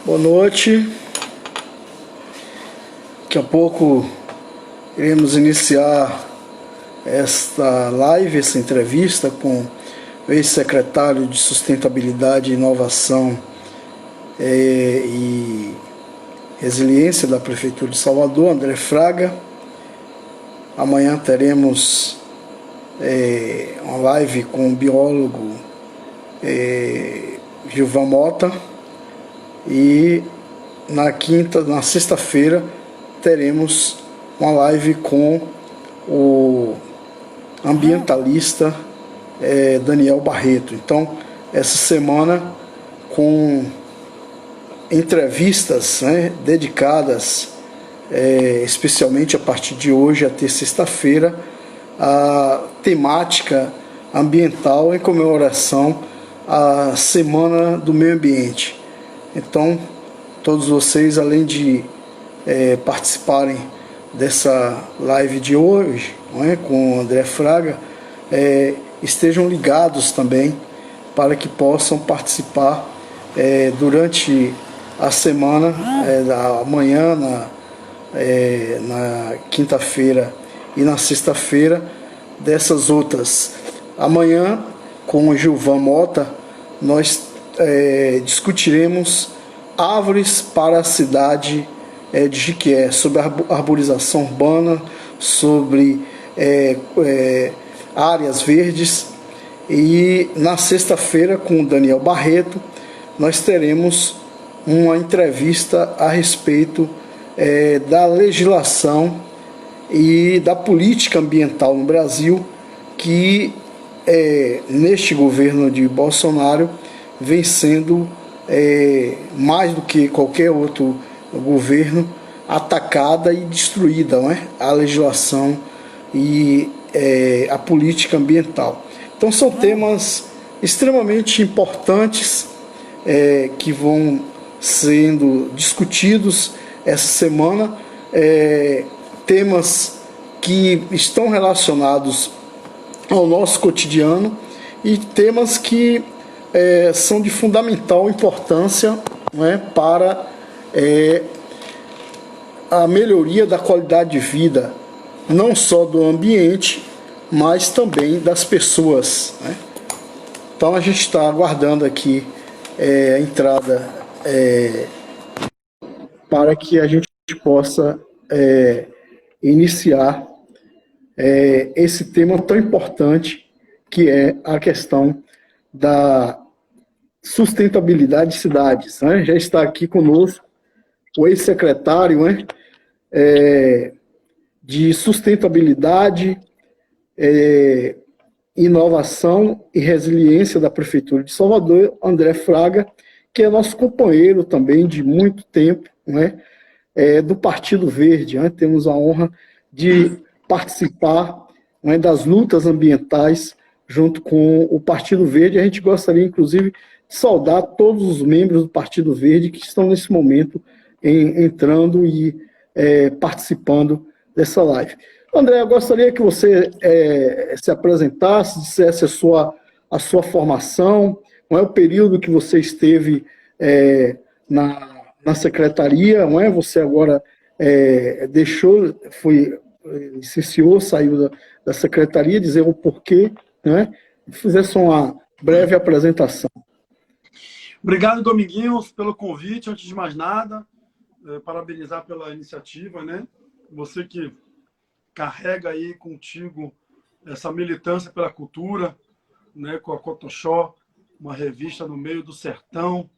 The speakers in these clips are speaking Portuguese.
Boa noite. Daqui a pouco iremos iniciar esta live, essa entrevista com o ex-secretário de Sustentabilidade, Inovação e Resiliência da Prefeitura de Salvador, André Fraga. Amanhã teremos uma live com o biólogo Gilvan Mota. E na sexta-feira, teremos uma live com o ambientalista Daniel Barreto. Então, essa semana, com entrevistas dedicadas, especialmente a partir de hoje até sexta-feira, à temática ambiental em comemoração à Semana do Meio Ambiente. Então, todos vocês, além de participarem dessa live de hoje, com o André Fraga, estejam ligados também para que possam participar durante a semana, amanhã, na quinta-feira e na sexta-feira, dessas outras. Amanhã, com o Gilvan Mota, nós discutiremos árvores para a cidade de Jiquié, sobre a arborização urbana, sobre áreas verdes. E na sexta-feira, com o Daniel Barreto, nós teremos uma entrevista a respeito da legislação e da política ambiental no Brasil, que neste governo de Bolsonaro vem sendo, mais do que qualquer outro governo, atacada e destruída, a legislação e a política ambiental. Então são temas extremamente importantes que vão sendo discutidos essa semana, temas que estão relacionados ao nosso cotidiano e temas que são de fundamental importância para a melhoria da qualidade de vida, não só do ambiente, mas também das pessoas. Então a gente está aguardando aqui a entrada para que a gente possa iniciar esse tema tão importante, que é a questão da sustentabilidade de cidades. Já está aqui conosco o ex-secretário de Sustentabilidade, Inovação e Resiliência da Prefeitura de Salvador, André Fraga, que é nosso companheiro também de muito tempo, do Partido Verde. Temos a honra de participar das lutas ambientais junto com o Partido Verde. A gente gostaria, inclusive, de saudar todos os membros do Partido Verde que estão nesse momento entrando e participando dessa live. André, eu gostaria que você se apresentasse, dissesse a sua formação, qual é o período que você esteve na secretaria, Você agora licenciou, saiu da secretaria, dizer o porquê, Fizesse uma breve apresentação. Obrigado, Dominguinhos, pelo convite. Antes de mais nada, parabenizar pela iniciativa, Você que carrega aí contigo essa militância pela cultura, com a Cotoxó, uma revista no meio do sertão,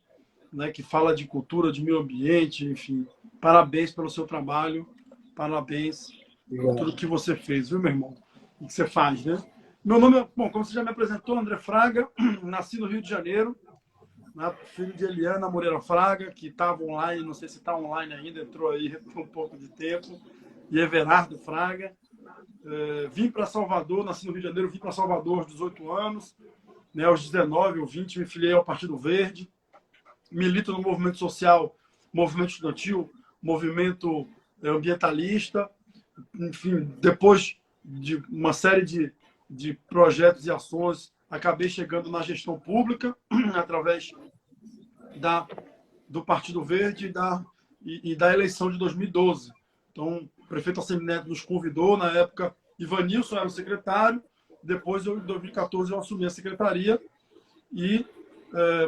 que fala de cultura, de meio ambiente, enfim. Parabéns pelo seu trabalho, parabéns por tudo que você fez, viu, meu irmão? O que você faz, Meu nome é, como você já me apresentou, André Fraga, nasci no Rio de Janeiro, filho de Eliana Moreira Fraga, que estava online, não sei se está online ainda, entrou aí por um pouco de tempo, e Everardo Fraga. Vim para Salvador, nasci no Rio de Janeiro, vim para Salvador aos 18 anos, aos 19 ou 20 me filiei ao Partido Verde, milito no movimento social, movimento estudantil, movimento ambientalista, enfim, depois de uma série de projetos e ações, acabei chegando na gestão pública, através da do Partido Verde e da eleição de 2012. Então, o prefeito Assemineto nos convidou, na época, Ivanilson era o secretário, depois, em 2014, eu assumi a secretaria e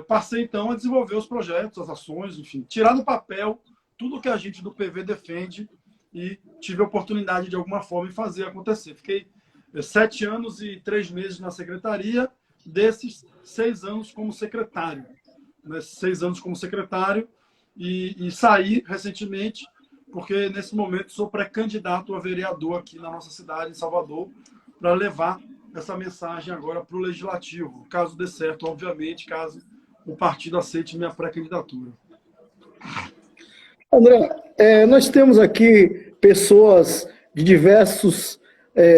passei, então, a desenvolver os projetos, as ações, enfim, tirar do papel tudo que a gente do PV defende e tive a oportunidade, de alguma forma, de fazer acontecer. Fiquei 7 anos e 3 meses na secretaria, desses 6 anos como secretário. 6 anos como secretário e saí recentemente, porque nesse momento sou pré-candidato a vereador aqui na nossa cidade, em Salvador, para levar essa mensagem agora para o Legislativo, caso dê certo, obviamente, caso o partido aceite minha pré-candidatura. André, nós temos aqui pessoas de diversos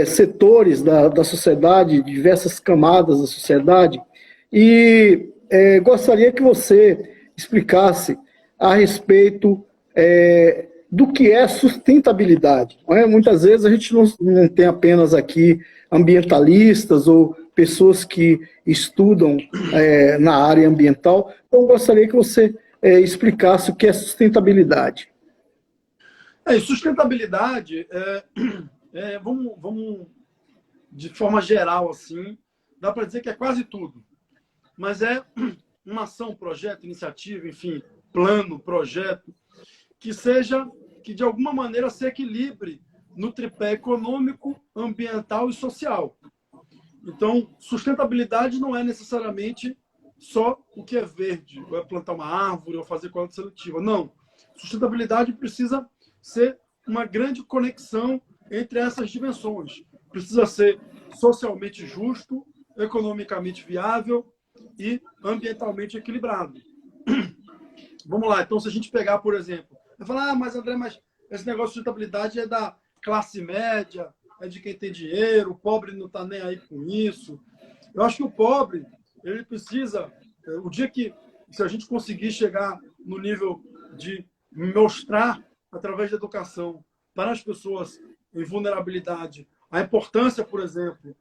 setores da sociedade, diversas camadas da sociedade, e gostaria que você explicasse a respeito do que é sustentabilidade. Não é? Muitas vezes a gente não tem apenas aqui ambientalistas ou pessoas que estudam na área ambiental, então gostaria que você explicasse o que é sustentabilidade. Sustentabilidade, vamos de forma geral, assim, dá para dizer que é quase tudo, mas é uma ação, projeto, iniciativa, enfim, plano, projeto, que de alguma maneira se equilibre no tripé econômico, ambiental e social. Então, sustentabilidade não é necessariamente só o que é verde, ou é plantar uma árvore, ou fazer coleta seletiva. Não. Sustentabilidade precisa ser uma grande conexão entre essas dimensões. Precisa ser socialmente justo, economicamente viável e ambientalmente equilibrado. Vamos lá, então, se a gente pegar, por exemplo, vai falar, mas André, mas esse negócio de sustentabilidade é da classe média, é de quem tem dinheiro, o pobre não está nem aí com isso. Eu acho que o pobre, ele precisa, o dia que, se a gente conseguir chegar no nível de mostrar, através da educação, para as pessoas em vulnerabilidade, a importância, por exemplo,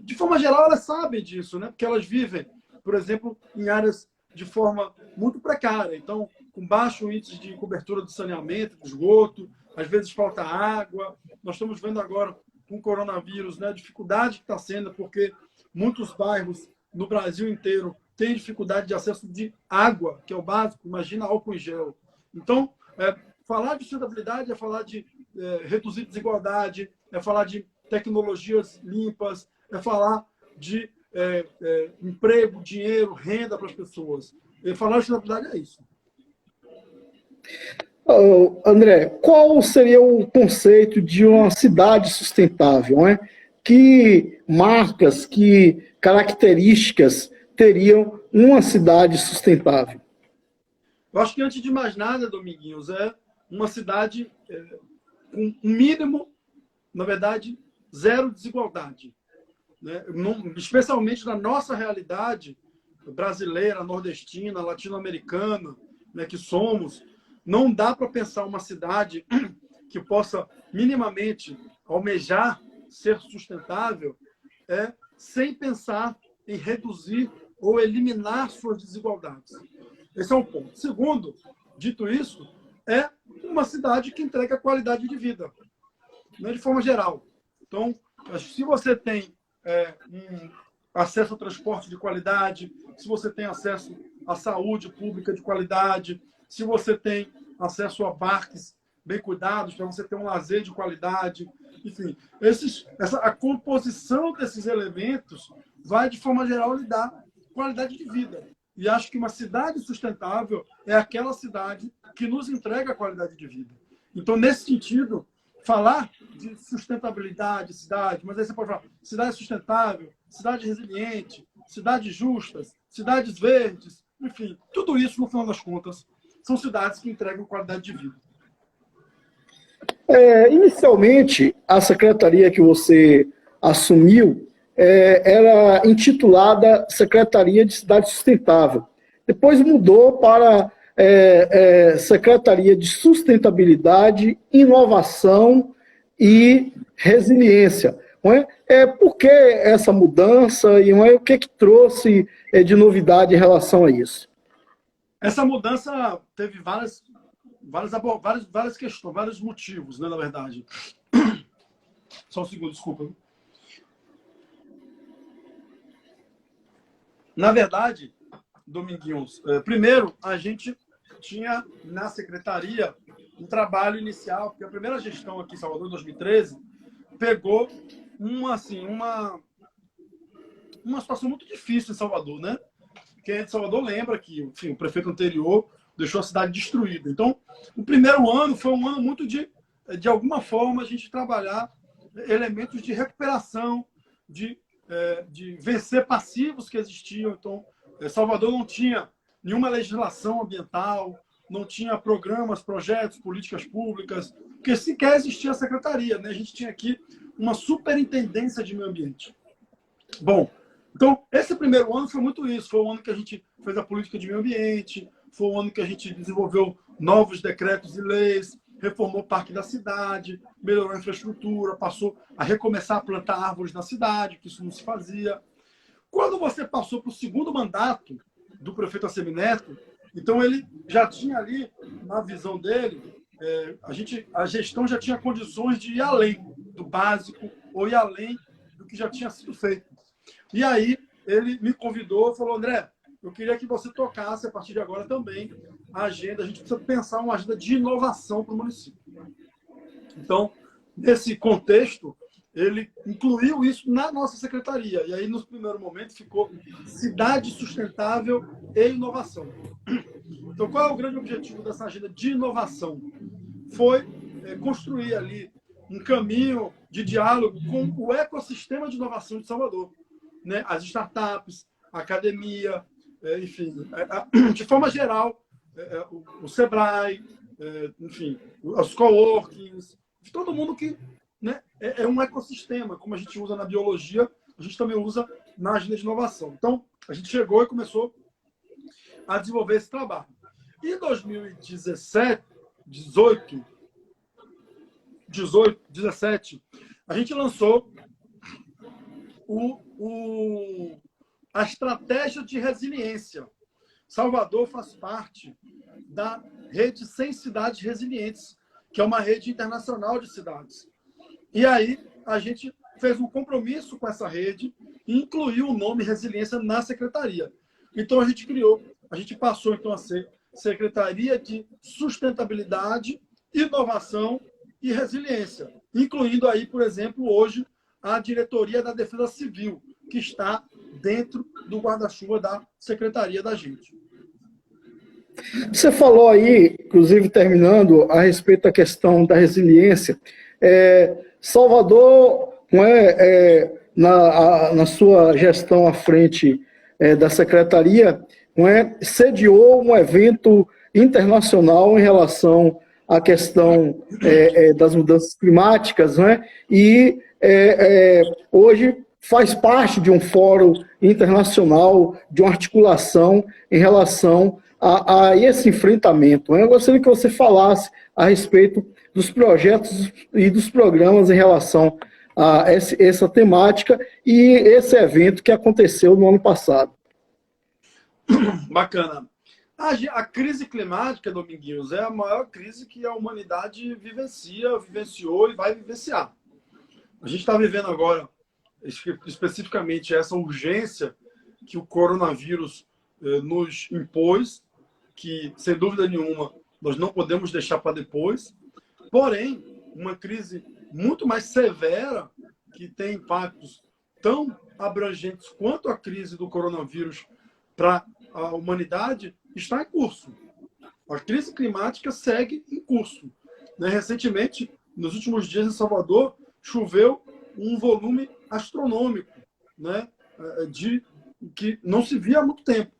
de forma geral, elas sabem disso, né? Porque elas vivem, por exemplo, em áreas de forma muito precária. Então, com baixo índice de cobertura do saneamento, de esgoto, às vezes falta água. Nós estamos vendo agora, com o coronavírus, né, a dificuldade que está sendo, porque muitos bairros no Brasil inteiro têm dificuldade de acesso de água, que é o básico, imagina álcool em gel. Então, falar de sustentabilidade é falar de reduzir desigualdade, é falar de tecnologias limpas, é falar de emprego, dinheiro, renda para as pessoas. E falar de sustentabilidade é isso. André, qual seria o conceito de uma cidade sustentável? Não é? Que marcas, que características teriam uma cidade sustentável? Eu acho que, antes de mais nada, Dominguinhos, é uma cidade com um mínimo, na verdade, zero desigualdade. Né? Especialmente na nossa realidade brasileira, nordestina, latino-americana, né, que somos, não dá para pensar uma cidade que possa minimamente almejar ser sustentável sem pensar em reduzir ou eliminar suas desigualdades. Esse é um ponto. Segundo, dito isso, é uma cidade que entrega qualidade de vida, né, de forma geral. Então, se você tem acesso ao transporte de qualidade, se você tem acesso à saúde pública de qualidade, se você tem acesso a parques bem cuidados, para você ter um lazer de qualidade, enfim, a composição desses elementos vai, de forma geral, lhe dar qualidade de vida. E acho que uma cidade sustentável é aquela cidade que nos entrega a qualidade de vida. Então, nesse sentido, falar de sustentabilidade, cidade, mas aí você pode falar cidade sustentável, cidade resiliente, cidades justas, cidades verdes, enfim, tudo isso, no final das contas, são cidades que entregam qualidade de vida. Inicialmente, a secretaria que você assumiu era intitulada Secretaria de Cidade Sustentável. Depois mudou para Secretaria de Sustentabilidade, Inovação e Resiliência. Não é? Por que essa mudança e não é? O que trouxe de novidade em relação a isso? Essa mudança teve várias questões, vários motivos, né, na verdade. Só um segundo, desculpa. Na verdade, Dominguinhos, primeiro, a gente tinha na secretaria um trabalho inicial, porque a primeira gestão aqui em Salvador, em 2013, pegou uma situação muito difícil em Salvador, né? Quem é de Salvador lembra que, enfim, o prefeito anterior deixou a cidade destruída. Então, o primeiro ano foi um ano muito de alguma forma, a gente trabalhar elementos de recuperação, de vencer passivos que existiam. Então, Salvador não tinha nenhuma legislação ambiental, não tinha programas, projetos, políticas públicas, porque sequer existia a secretaria, né? A gente tinha aqui uma superintendência de meio ambiente. Bom, então, esse primeiro ano foi muito isso. Foi o ano que a gente fez a política de meio ambiente, foi o ano que a gente desenvolveu novos decretos e leis, reformou o Parque da Cidade, melhorou a infraestrutura, passou a recomeçar a plantar árvores na cidade, que isso não se fazia. Quando você passou para o segundo mandato do prefeito Assemineto, então ele já tinha ali, na visão dele, a gestão já tinha condições de ir além do básico ou ir além do que já tinha sido feito. E aí ele me convidou e falou: André, eu queria que você tocasse a partir de agora também a agenda. A gente precisa pensar uma agenda de inovação para o município. Então, nesse contexto, ele incluiu isso na nossa secretaria. E aí, no primeiro momento, ficou Cidade Sustentável e Inovação. Então, qual é o grande objetivo dessa agenda de inovação? Foi construir ali um caminho de diálogo com o ecossistema de inovação de Salvador, né? As startups, a academia, enfim, de forma geral, o Sebrae, enfim, os coworkings, todo mundo que, né, é um ecossistema, como a gente usa na biologia, a gente também usa na agenda de inovação. Então, a gente chegou e começou a desenvolver esse trabalho. E em 2017, 17, a gente lançou a estratégia de resiliência. Salvador faz parte da rede 100 Cidades Resilientes, que é uma rede internacional de cidades. E aí a gente fez um compromisso com essa rede e incluiu o nome Resiliência na secretaria. Então a gente passou então a ser Secretaria de Sustentabilidade, Inovação e Resiliência, incluindo aí, por exemplo, hoje a Diretoria da Defesa Civil, que está dentro do guarda-chuva da secretaria da gente. Você falou aí, inclusive terminando, a respeito da questão da resiliência. Salvador, na sua gestão à frente da secretaria, sediou um evento internacional em relação à questão das mudanças climáticas, e hoje faz parte de um fórum internacional, de uma articulação em relação a esse enfrentamento. Eu gostaria que você falasse a respeito dos projetos e dos programas em relação a essa temática e esse evento que aconteceu no ano passado. Bacana. A crise climática, Dominguinhos, é a maior crise que a humanidade vivenciou e vai vivenciar. A gente está vivendo agora, especificamente, essa urgência que o coronavírus nos impôs, que, sem dúvida nenhuma, nós não podemos deixar para depois. Porém, uma crise muito mais severa, que tem impactos tão abrangentes quanto a crise do coronavírus para a humanidade, está em curso. A crise climática segue em curso. Recentemente, nos últimos dias em Salvador, choveu um volume astronômico, que não se via há muito tempo.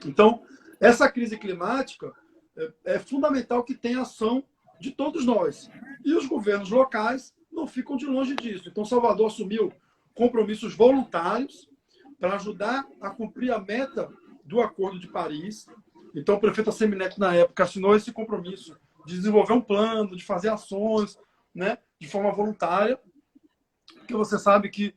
Então, essa crise climática é fundamental que tenha ação de todos nós. E os governos locais não ficam de longe disso. Então, Salvador assumiu compromissos voluntários para ajudar a cumprir a meta do Acordo de Paris. Então, o prefeito Assemineto, na época, assinou esse compromisso de desenvolver um plano, de fazer ações, de forma voluntária, porque você sabe que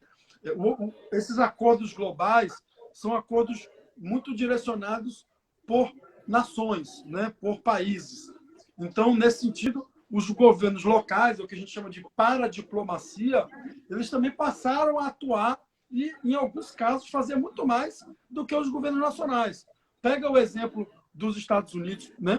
esses acordos globais são acordos muito direcionados por nações, né, por países. Então, nesse sentido, os governos locais, o que a gente chama de paradiplomacia, eles também passaram a atuar e, em alguns casos, fazer muito mais do que os governos nacionais. Pega o exemplo dos Estados Unidos, né?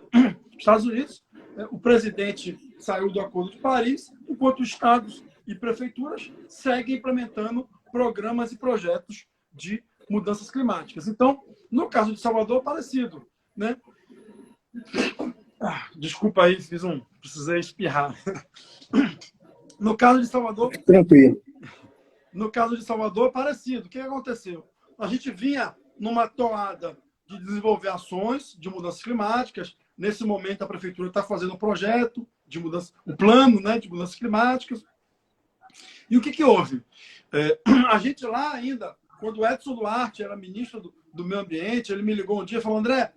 Estados Unidos, o presidente saiu do Acordo de Paris, enquanto estados e prefeituras seguem implementando programas e projetos de mudanças climáticas. Então, no caso de Salvador, parecido, né? Desculpa aí, precisei espirrar. No caso de Salvador, Tranquilo. no caso de Salvador, parecido. O que aconteceu? A gente vinha numa toada de desenvolver ações de mudanças climáticas. Nesse momento, a prefeitura está fazendo um projeto de mudança, um plano, né, de mudanças climáticas. E o que houve? A gente lá ainda, quando o Edson Duarte era ministro do Meio Ambiente, ele me ligou um dia e falou: André,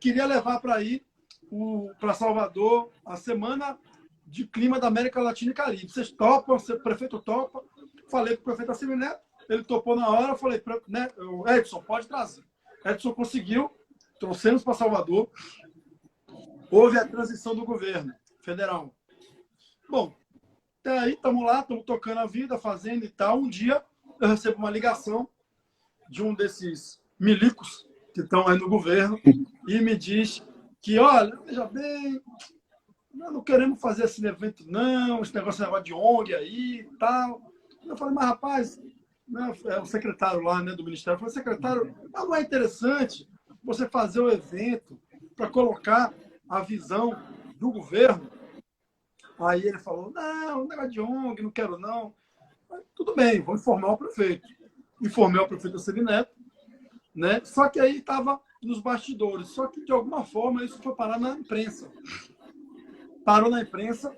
queria levar para Salvador a Semana de Clima da América Latina e Caribe. Vocês topam? O prefeito topa? Falei com o prefeito Assemi Neto, ele topou na hora. Eu falei, né, Edson, pode trazer. Edson conseguiu, trouxemos para Salvador. Houve a transição do governo federal. Bom, até aí estamos lá, estamos tocando a vida, fazendo e tal. Um dia eu recebo uma ligação de um desses milicos que estão aí no governo e me diz que, olha, veja bem, nós não queremos fazer esse evento não, esse negócio de ONG aí e tal. Eu falei, mas rapaz, né, o secretário lá, né, do Ministério, falou, secretário, não é interessante você fazer o evento para colocar a visão do governo? Aí ele falou, não, negócio de ONG, não quero não. Mas, tudo bem, vou informar o prefeito. Informei o prefeito Assemi Neto, né? Só que aí estava nos bastidores. Só que, de alguma forma, isso foi parar na imprensa. Parou na imprensa,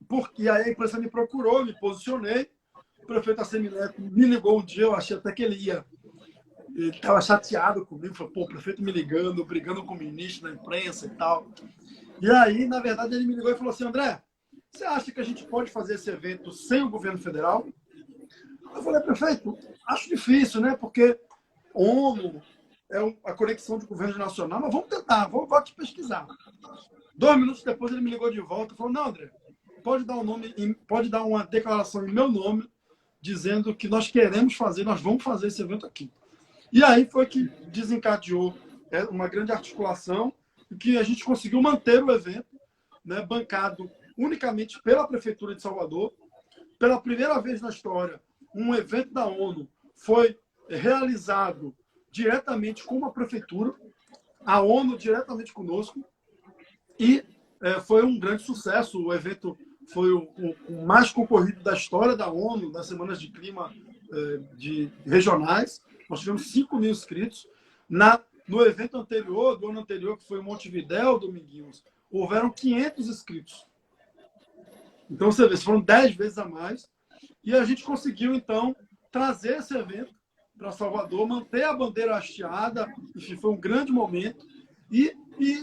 porque aí a imprensa me procurou, me posicionei. O prefeito Assemi Neto me ligou um dia, eu achei até que ele estava chateado comigo, falou, pô, o prefeito me ligando, brigando com o ministro na imprensa e tal. E aí, na verdade, ele me ligou e falou assim, André, você acha que a gente pode fazer esse evento sem o governo federal? Eu falei, prefeito, acho difícil, né? Porque ONU é a conexão de governo nacional, mas vamos tentar, vou aqui pesquisar. 2 minutos depois ele me ligou de volta e falou, não, André, pode dar uma declaração em meu nome, dizendo que nós queremos fazer, nós vamos fazer esse evento aqui. E aí foi que desencadeou uma grande articulação e que a gente conseguiu manter o evento, né, bancado unicamente pela Prefeitura de Salvador. Pela primeira vez na história, um evento da ONU foi realizado diretamente com a Prefeitura, a ONU diretamente conosco, e foi um grande sucesso. O evento foi o mais concorrido da história da ONU, nas semanas de clima regionais. Nós tivemos 5.000 inscritos. No evento anterior, do ano anterior, que foi o Montevidéu, Dominguinhos, houveram 500 inscritos. Então, você vê, foram 10 vezes a mais. E a gente conseguiu, então, trazer esse evento para Salvador, manter a bandeira hasteada. Enfim, foi um grande momento. E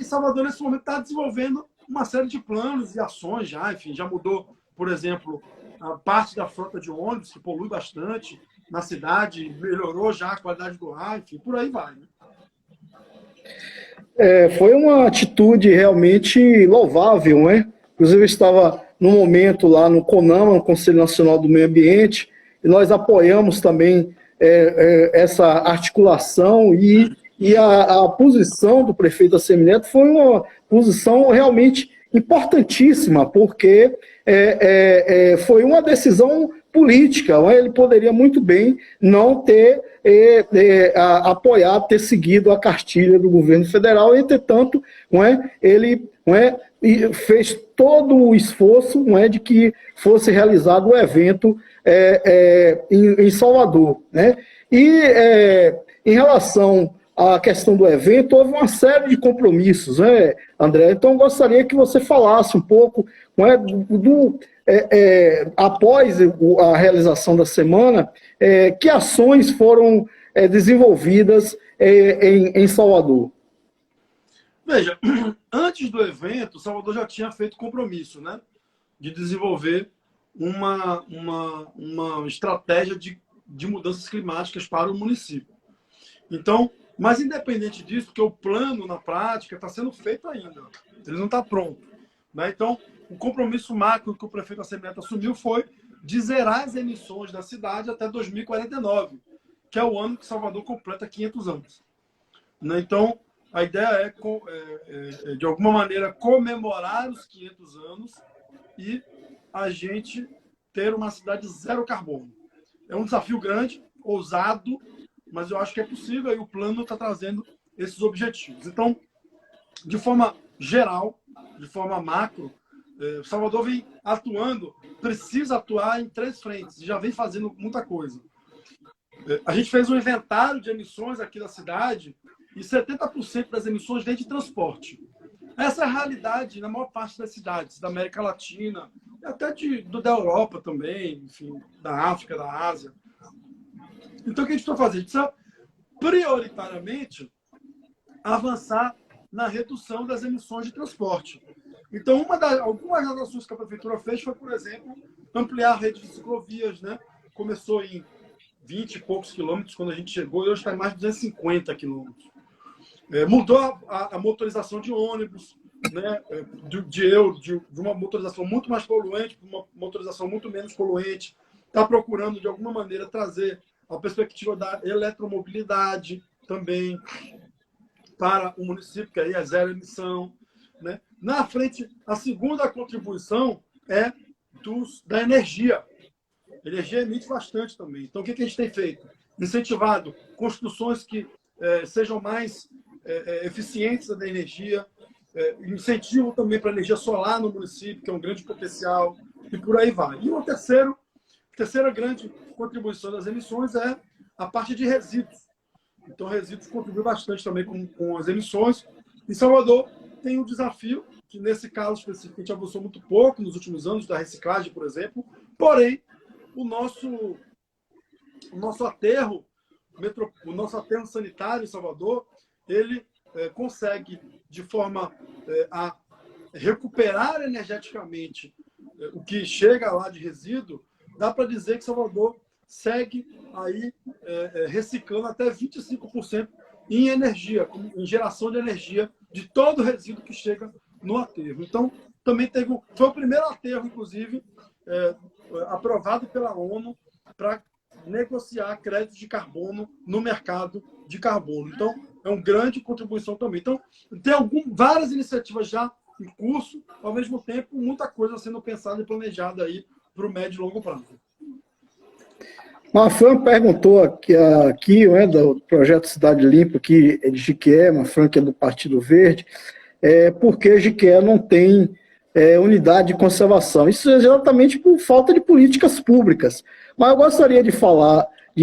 Salvador, nesse momento, está desenvolvendo uma série de planos e ações já. Enfim, já mudou, por exemplo, a parte da frota de ônibus, que polui bastante na cidade, melhorou já a qualidade do ar, enfim, por aí vai, né? Foi uma atitude realmente louvável, né? Inclusive, eu estava no momento lá no CONAMA, no Conselho Nacional do Meio Ambiente, e nós apoiamos também essa articulação e a posição do prefeito Assemi Neto foi uma posição realmente importantíssima, porque foi uma decisão política. Ele poderia muito bem não ter apoiado, ter seguido a cartilha do governo federal, entretanto, ele fez todo o esforço de que fosse realizado o evento em Salvador. Né? E em relação à questão do evento, houve uma série de compromissos, né, André? Então, eu gostaria que você falasse um pouco após a realização da semana, que ações foram desenvolvidas em Salvador. Veja, antes do evento, Salvador já tinha feito compromisso, né, de desenvolver uma estratégia de mudanças climáticas para o município. Então, Mas, independente disso, porque o plano, na prática, está sendo feito ainda. Ele não está pronto. Né? Então, o compromisso macro que o prefeito Assemineto assumiu foi de zerar as emissões da cidade até 2049, que é o ano que Salvador completa 500 anos. Né? Então, a ideia é, de alguma maneira, comemorar os 500 anos e a gente ter uma cidade zero carbono. É um desafio grande, ousado, mas eu acho que é possível e o plano está trazendo esses objetivos. Então, de forma geral, de forma macro, Salvador vem atuando, precisa atuar em 3 frentes, já vem fazendo muita coisa. A gente fez um inventário de emissões aqui da cidade e 70% das emissões vem de transporte. Essa é a realidade na maior parte das cidades da América Latina, até da Europa também, enfim, da África, da Ásia. Então, o que a gente está fazendo? A gente precisa, prioritariamente, avançar na redução das emissões de transporte. Então, algumas das ações que a prefeitura fez foi, por exemplo, ampliar a rede de ciclovias. Né? Começou em 20 e poucos quilômetros quando a gente chegou, e hoje está em mais de 250 quilômetros. Mudou a motorização de ônibus, né? de uma motorização muito mais poluente para uma motorização muito menos poluente. Está procurando, de alguma maneira, trazer a perspectiva da eletromobilidade também para o município, que aí é zero emissão. Né? Na frente, a segunda contribuição é da energia. A energia emite bastante também. Então, o que a gente tem feito? Incentivado construções que sejam mais eficientes da energia, incentivo também para a energia solar no município, que é um grande potencial, e por aí vai. E a terceira grande contribuição das emissões é a parte de resíduos. Então, resíduos contribuem bastante também com as emissões. E Salvador tem um desafio, que nesse caso específico a gente avançou muito pouco nos últimos anos, da reciclagem, por exemplo. Porém, o nosso aterro sanitário em Salvador, ele consegue, de forma a recuperar energeticamente o que chega lá de resíduo. Dá para dizer que Salvador segue aí reciclando até 25% em energia, em geração de energia de todo o resíduo que chega no aterro. Então, também foi o primeiro aterro, inclusive, aprovado pela ONU para negociar créditos de carbono no mercado de carbono. Então, é uma grande contribuição também. Então, tem várias iniciativas já em curso, ao mesmo tempo, muita coisa sendo pensada e planejada aí para o médio e longo prazo. Mafran perguntou aqui né, do projeto Cidade Limpa, que é de Jiquié, Mafran, que é do Partido Verde, por que Jiquié não tem unidade de conservação? Isso é exatamente por falta de políticas públicas. Mas eu gostaria de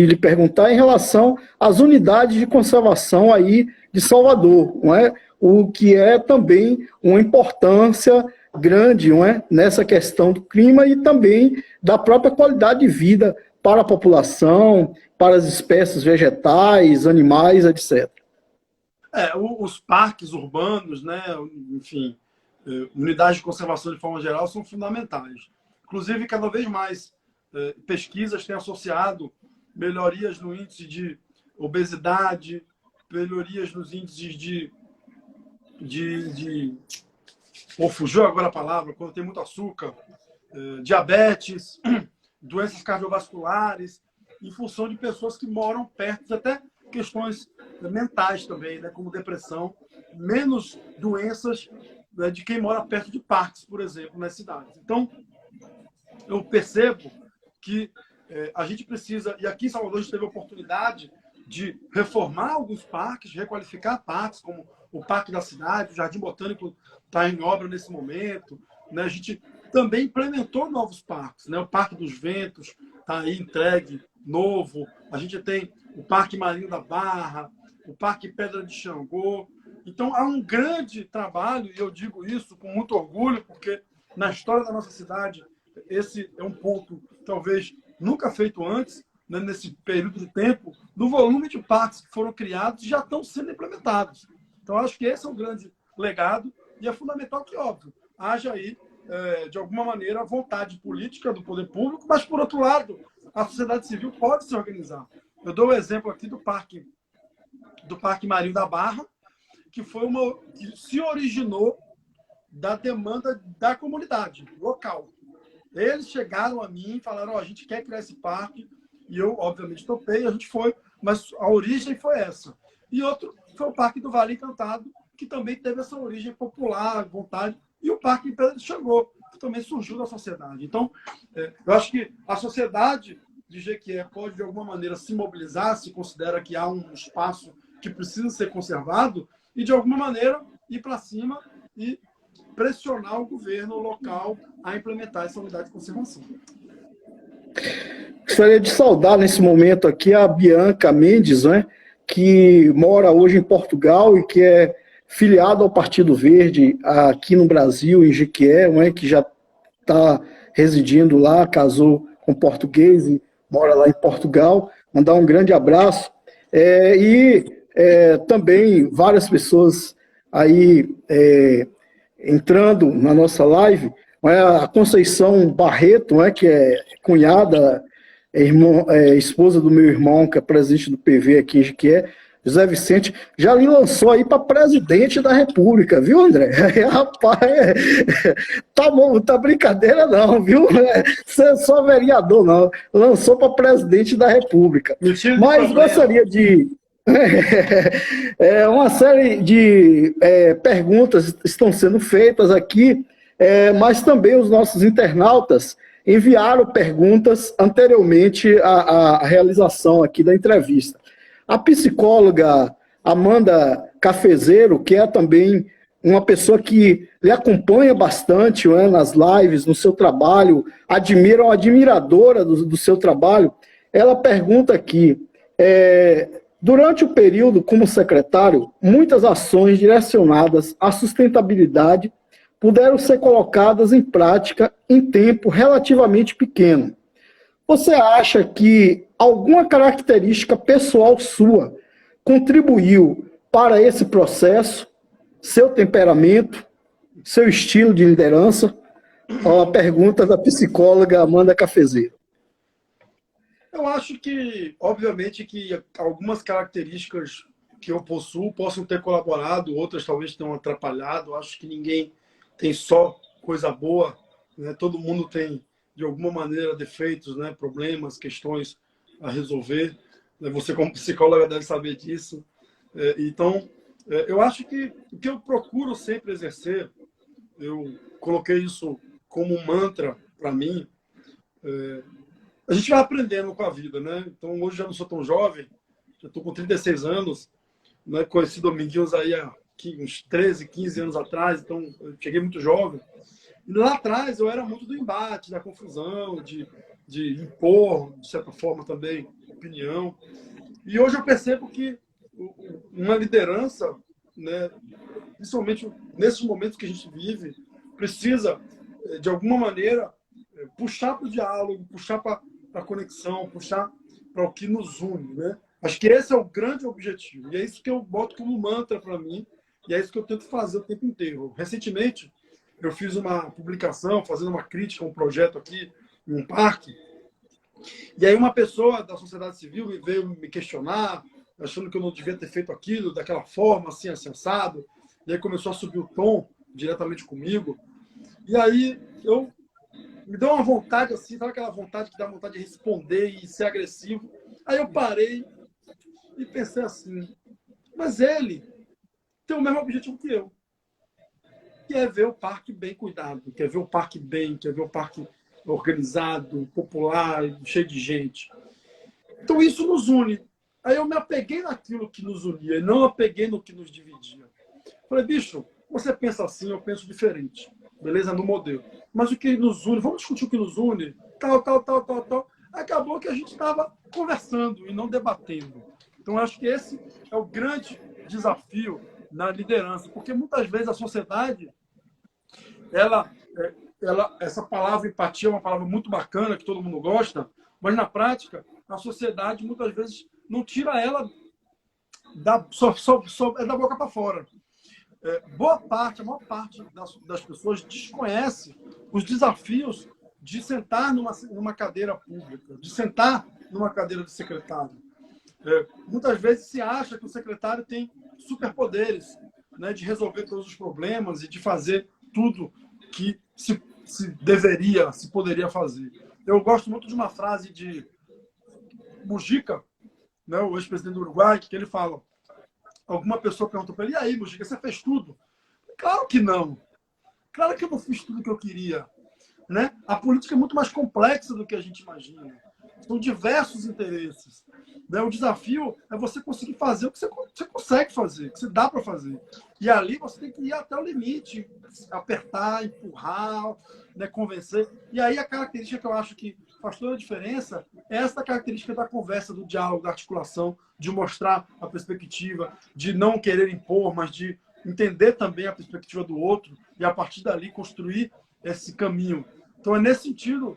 lhe perguntar em relação às unidades de conservação aí de Salvador, não é? O que é também uma importância grande, não é? Nessa questão do clima e também da própria qualidade de vida para a população, para as espécies vegetais, animais, etc. Os parques urbanos, né, enfim, unidades de conservação de forma geral são fundamentais. Inclusive, cada vez mais pesquisas têm associado melhorias no índice de obesidade, melhorias nos índices fugiu agora a palavra, quando tem muito açúcar, diabetes, doenças cardiovasculares, em função de pessoas que moram perto, até questões mentais também, né, como depressão, menos doenças de quem mora perto de parques, por exemplo, nas cidades. Então, eu percebo que a gente precisa, e aqui em Salvador a gente teve a oportunidade de reformar alguns parques, requalificar parques, como o Parque da Cidade, o Jardim Botânico está em obra nesse momento, né? A gente também implementou novos parques, né? O Parque dos Ventos está aí entregue, novo. A gente tem o Parque Marinho da Barra, o Parque Pedra de Xangô. Então, há um grande trabalho, e eu digo isso com muito orgulho, porque na história da nossa cidade, esse é um ponto, talvez, nunca feito antes, né, nesse período de tempo, do volume de parques que foram criados e já estão sendo implementados. Então, acho que esse é um grande legado e é fundamental que, óbvio, haja aí, de alguma maneira, vontade política do poder público, mas, por outro lado, a sociedade civil pode se organizar. Eu dou o exemplo aqui do Parque do Parque Marinho da Barra, que se originou da demanda da comunidade local. Eles chegaram a mim e falaram, a gente quer criar esse parque, e eu, obviamente, topei, a gente foi, mas a origem foi essa. E outro foi o Parque do Vale Encantado, que também teve essa origem popular, vontade, e o Parque Pedro chegou, que também surgiu da sociedade. Então, eu acho que a sociedade de Jequié pode, de alguma maneira, se mobilizar, se considera que há um espaço que precisa ser conservado, e, de alguma maneira, ir para cima e pressionar o governo local a implementar essa unidade de conservação. Gostaria de saudar nesse momento aqui a Bianca Mendes, né, que mora hoje em Portugal e que é filiada ao Partido Verde aqui no Brasil, em Jequié, né, que já está residindo lá, casou com português e mora lá em Portugal. Mandar um grande abraço. Também várias pessoas aí entrando na nossa live, a Conceição Barreto, que é cunhada, esposa do meu irmão, que é presidente do PV aqui, que é José Vicente, já lhe lançou aí para presidente da República, viu, André? Rapaz, tá bom, tá brincadeira não, viu? Você é só vereador, não. Lançou para presidente da República. Mas gostaria de... uma série de perguntas estão sendo feitas aqui, mas também os nossos internautas enviaram perguntas anteriormente à realização aqui da entrevista. A psicóloga Amanda Cafezeiro, que é também uma pessoa que lhe acompanha bastante nas lives, no seu trabalho, uma admiradora do seu trabalho, ela pergunta aqui, durante o período como secretário, muitas ações direcionadas à sustentabilidade puderam ser colocadas em prática em tempo relativamente pequeno. Você acha que alguma característica pessoal sua contribuiu para esse processo? Seu temperamento, seu estilo de liderança? A pergunta da psicóloga Amanda Cafezeiro. Eu acho que, obviamente, que algumas características que eu possuo possam ter colaborado, outras talvez tenham atrapalhado. Eu acho que ninguém tem só coisa boa, né? Todo mundo tem, de alguma maneira, defeitos, né? Problemas, questões a resolver. Você, como psicóloga, deve saber disso. Então, eu acho que o que eu procuro sempre exercer, eu coloquei isso como um mantra para mim, a gente vai aprendendo com a vida, né? Então, hoje já não sou tão jovem, já estou com 36 anos, né? Conheci Dominguinhos aí há uns 13, 15 anos atrás, então eu cheguei muito jovem. E lá atrás eu era muito do embate, da confusão, de impor, de certa forma também, opinião. E hoje eu percebo que uma liderança, né, principalmente nesses momentos que a gente vive, precisa, de alguma maneira, puxar para o diálogo, puxar para a conexão, puxar para o que nos une, né? Acho que esse é o grande objetivo. E é isso que eu boto como mantra para mim, e é isso que eu tento fazer o tempo inteiro. Recentemente, eu fiz uma publicação, fazendo uma crítica a um projeto aqui, em um parque, e aí uma pessoa da sociedade civil veio me questionar, achando que eu não devia ter feito aquilo daquela forma, assim, assensado. E aí começou a subir o tom diretamente comigo. E aí me deu uma vontade assim, sabe aquela vontade que dá vontade de responder e ser agressivo? Aí eu parei e pensei assim, mas ele tem o mesmo objetivo que eu, que é ver o parque bem cuidado, quer ver o parque bem, quer ver o parque organizado, popular, cheio de gente. Então isso nos une. Aí eu me apeguei naquilo que nos unia e não apeguei no que nos dividia. Falei, bicho, você pensa assim, eu penso diferente. Beleza? No modelo. Mas o que nos une, vamos discutir o que nos une, tal. Acabou que a gente estava conversando e não debatendo. Então, eu acho que esse é o grande desafio na liderança, porque muitas vezes a sociedade, essa palavra empatia é uma palavra muito bacana, que todo mundo gosta, mas na prática, a sociedade muitas vezes não tira ela da boca para fora. A maior parte das pessoas desconhece os desafios de sentar numa cadeira pública, de sentar numa cadeira de secretário. Muitas vezes se acha que o secretário tem superpoderes, né, de resolver todos os problemas e de fazer tudo que se poderia fazer. Eu gosto muito de uma frase de Mujica, né, o ex-presidente do Uruguai, que ele fala, alguma pessoa perguntou para ele, e aí, Mujica, você fez tudo? Claro que não. Claro que eu não fiz tudo que eu queria. Né? A política é muito mais complexa do que a gente imagina. São diversos interesses. Né? O desafio é você conseguir fazer o que você consegue fazer, o que você dá para fazer. E ali você tem que ir até o limite, apertar, empurrar, né? Convencer. E aí a característica que eu acho que faz toda a diferença é essa característica da conversa, do diálogo, da articulação, de mostrar a perspectiva, de não querer impor, mas de entender também a perspectiva do outro e, a partir dali, construir esse caminho. Então, é nesse sentido,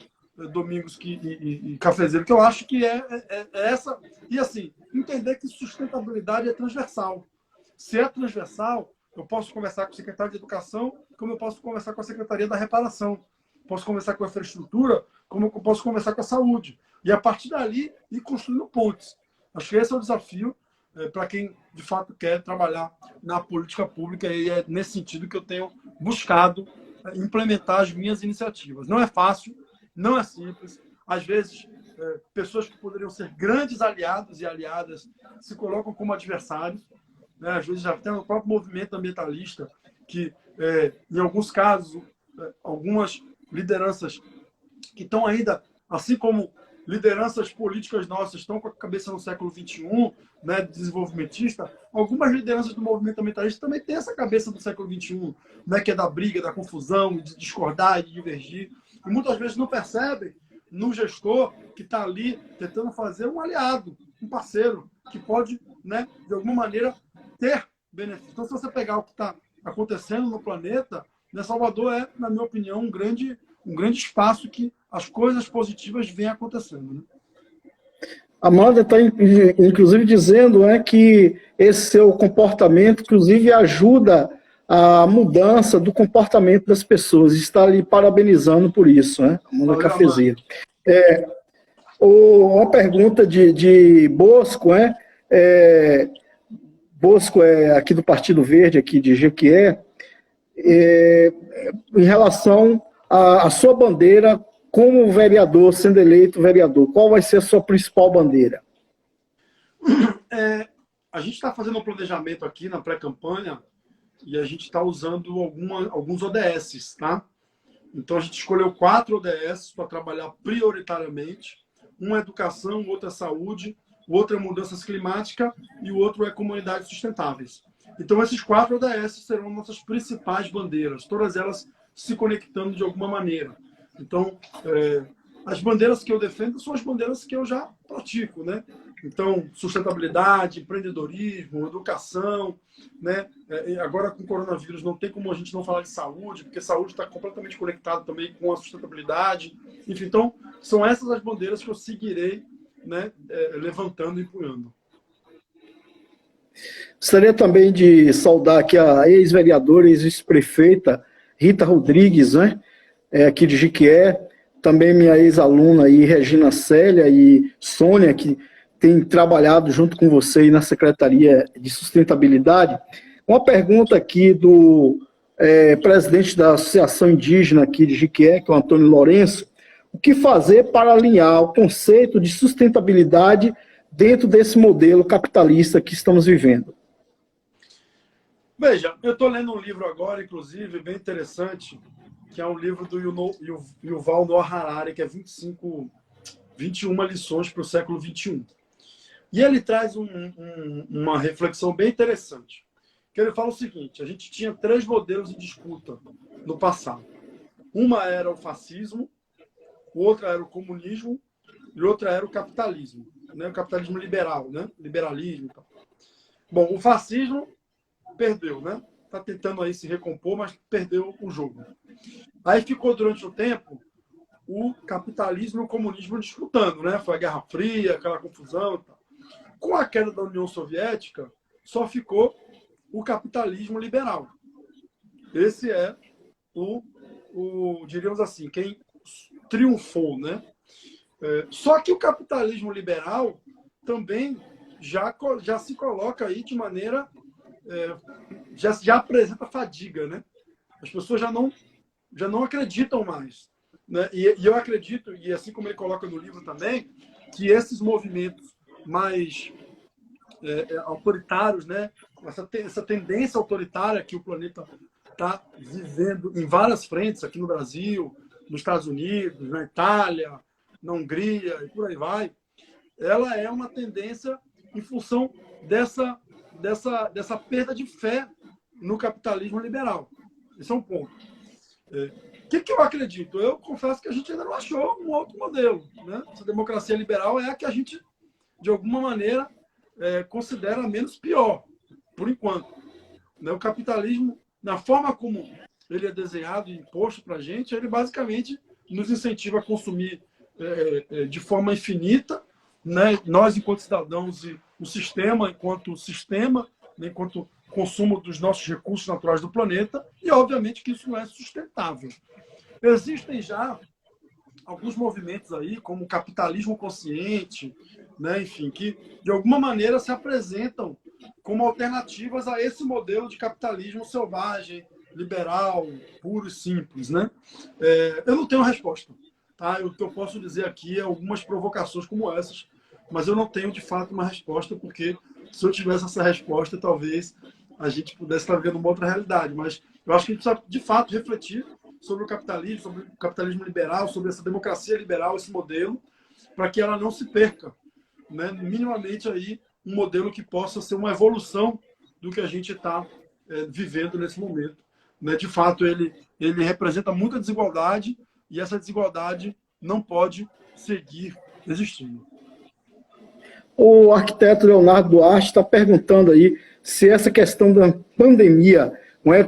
Domingos e Cafezeiro, que eu acho que é essa. E, assim, entender que sustentabilidade é transversal. Se é transversal, eu posso conversar com o secretário de Educação, como eu posso conversar com a Secretaria da Reparação. Posso conversar com a infraestrutura, como eu posso conversar com a saúde. E, a partir dali, ir construindo pontes. Acho que esse é o desafio para quem, de fato, quer trabalhar na política pública. E é nesse sentido que eu tenho buscado implementar as minhas iniciativas. Não é fácil, não é simples. Às vezes, pessoas que poderiam ser grandes aliados e aliadas se colocam como adversários. Né? Às vezes, já tem o próprio movimento ambientalista, que, em alguns casos, algumas lideranças que estão ainda, assim como lideranças políticas nossas estão com a cabeça no século XXI, né, desenvolvimentista, algumas lideranças do movimento ambientalista também têm essa cabeça do século XXI, né, que é da briga, da confusão, de discordar e de divergir. E muitas vezes não percebem no gestor que está ali tentando fazer um aliado, um parceiro, que pode, né, de alguma maneira, ter benefício. Então, se você pegar o que está acontecendo no planeta, né, Salvador é, na minha opinião, um grande espaço que as coisas positivas vêm acontecendo. Né? Amanda está, inclusive, dizendo que esse seu comportamento, inclusive, ajuda a mudança do comportamento das pessoas. Está lhe parabenizando por isso, né? Amanda Cafezeiro. Uma pergunta de Bosco, Bosco é aqui do Partido Verde, aqui de Jequié, em relação à sua bandeira como vereador, sendo eleito vereador, qual vai ser a sua principal bandeira? A gente está fazendo um planejamento aqui na pré-campanha e a gente está usando alguns ODS, tá? Então, a gente escolheu 4 ODS para trabalhar prioritariamente. Um é educação, o outro é saúde, o outro é mudanças climáticas e o outro é comunidades sustentáveis. Então, esses 4 ODS serão nossas principais bandeiras, todas elas se conectando de alguma maneira. Então, as bandeiras que eu defendo são as bandeiras que eu já pratico, né? Então, sustentabilidade, empreendedorismo, educação, né? Agora, com o coronavírus, não tem como a gente não falar de saúde, porque saúde está completamente conectada também com a sustentabilidade. Enfim, então, são essas as bandeiras que eu seguirei, né, levantando e empunhando. Gostaria também de saudar aqui a ex-vereadora, ex-vice-prefeita Rita Rodrigues, né? Aqui de Jequié, também minha ex-aluna aí, Regina Célia e Sônia, que tem trabalhado junto com você aí na Secretaria de Sustentabilidade. Uma pergunta aqui do presidente da Associação Indígena aqui de Jequié, que é o Antônio Lourenço. O que fazer para alinhar o conceito de sustentabilidade dentro desse modelo capitalista que estamos vivendo? Veja, eu estou lendo um livro agora, inclusive, bem interessante, que é um livro do Yuval Noah Harari, que é 21 lições para o século XXI. E ele traz uma reflexão bem interessante, que ele fala o seguinte: a gente tinha 3 modelos em disputa no passado. Uma era o fascismo, outra era o comunismo e outra era o capitalismo, né? O capitalismo liberal, né? Liberalismo. Então. Bom, o fascismo perdeu, né? Está tentando aí se recompor, mas perdeu o jogo. Aí ficou durante o tempo o capitalismo e o comunismo disputando, né? Foi a Guerra Fria, aquela confusão e tal. Com a queda da União Soviética, só ficou o capitalismo liberal. Esse é diríamos assim, quem triunfou, né? Só que o capitalismo liberal também já se coloca aí de maneira... já apresenta fadiga, né? As pessoas já não acreditam mais. Né? E eu acredito, e assim como ele coloca no livro também, que esses movimentos mais autoritários, né? Essa tendência autoritária que o planeta está vivendo em várias frentes, aqui no Brasil, nos Estados Unidos, na Itália, na Hungria e por aí vai, ela é uma tendência em função dessa perda de fé no capitalismo liberal. Esse é um ponto. O que eu acredito? Eu confesso que a gente ainda não achou um outro modelo. Né? Essa democracia liberal é a que a gente, de alguma maneira, considera menos pior, por enquanto. Né? O capitalismo, na forma como ele é desenhado e imposto para a gente, ele basicamente nos incentiva a consumir de forma infinita, né? Nós, enquanto cidadãos, e o sistema, enquanto sistema, né? Enquanto consumo dos nossos recursos naturais do planeta, e, obviamente, que isso não é sustentável. Existem já alguns movimentos aí, como o capitalismo consciente, né? Enfim, que, de alguma maneira, se apresentam como alternativas a esse modelo de capitalismo selvagem, liberal, puro e simples. Né? Eu não tenho resposta. Tá? O que eu posso dizer aqui é algumas provocações como essas, mas eu não tenho, de fato, uma resposta, porque se eu tivesse essa resposta, talvez a gente pudesse estar vivendo uma outra realidade. Mas eu acho que a gente precisa, de fato, refletir sobre o capitalismo liberal, sobre essa democracia liberal, esse modelo, para que ela não se perca. Né? Minimamente aí um modelo que possa ser uma evolução do que a gente está vivendo nesse momento. Né? De fato, ele representa muita desigualdade e essa desigualdade não pode seguir existindo. O arquiteto Leonardo Duarte está perguntando aí se essa questão da pandemia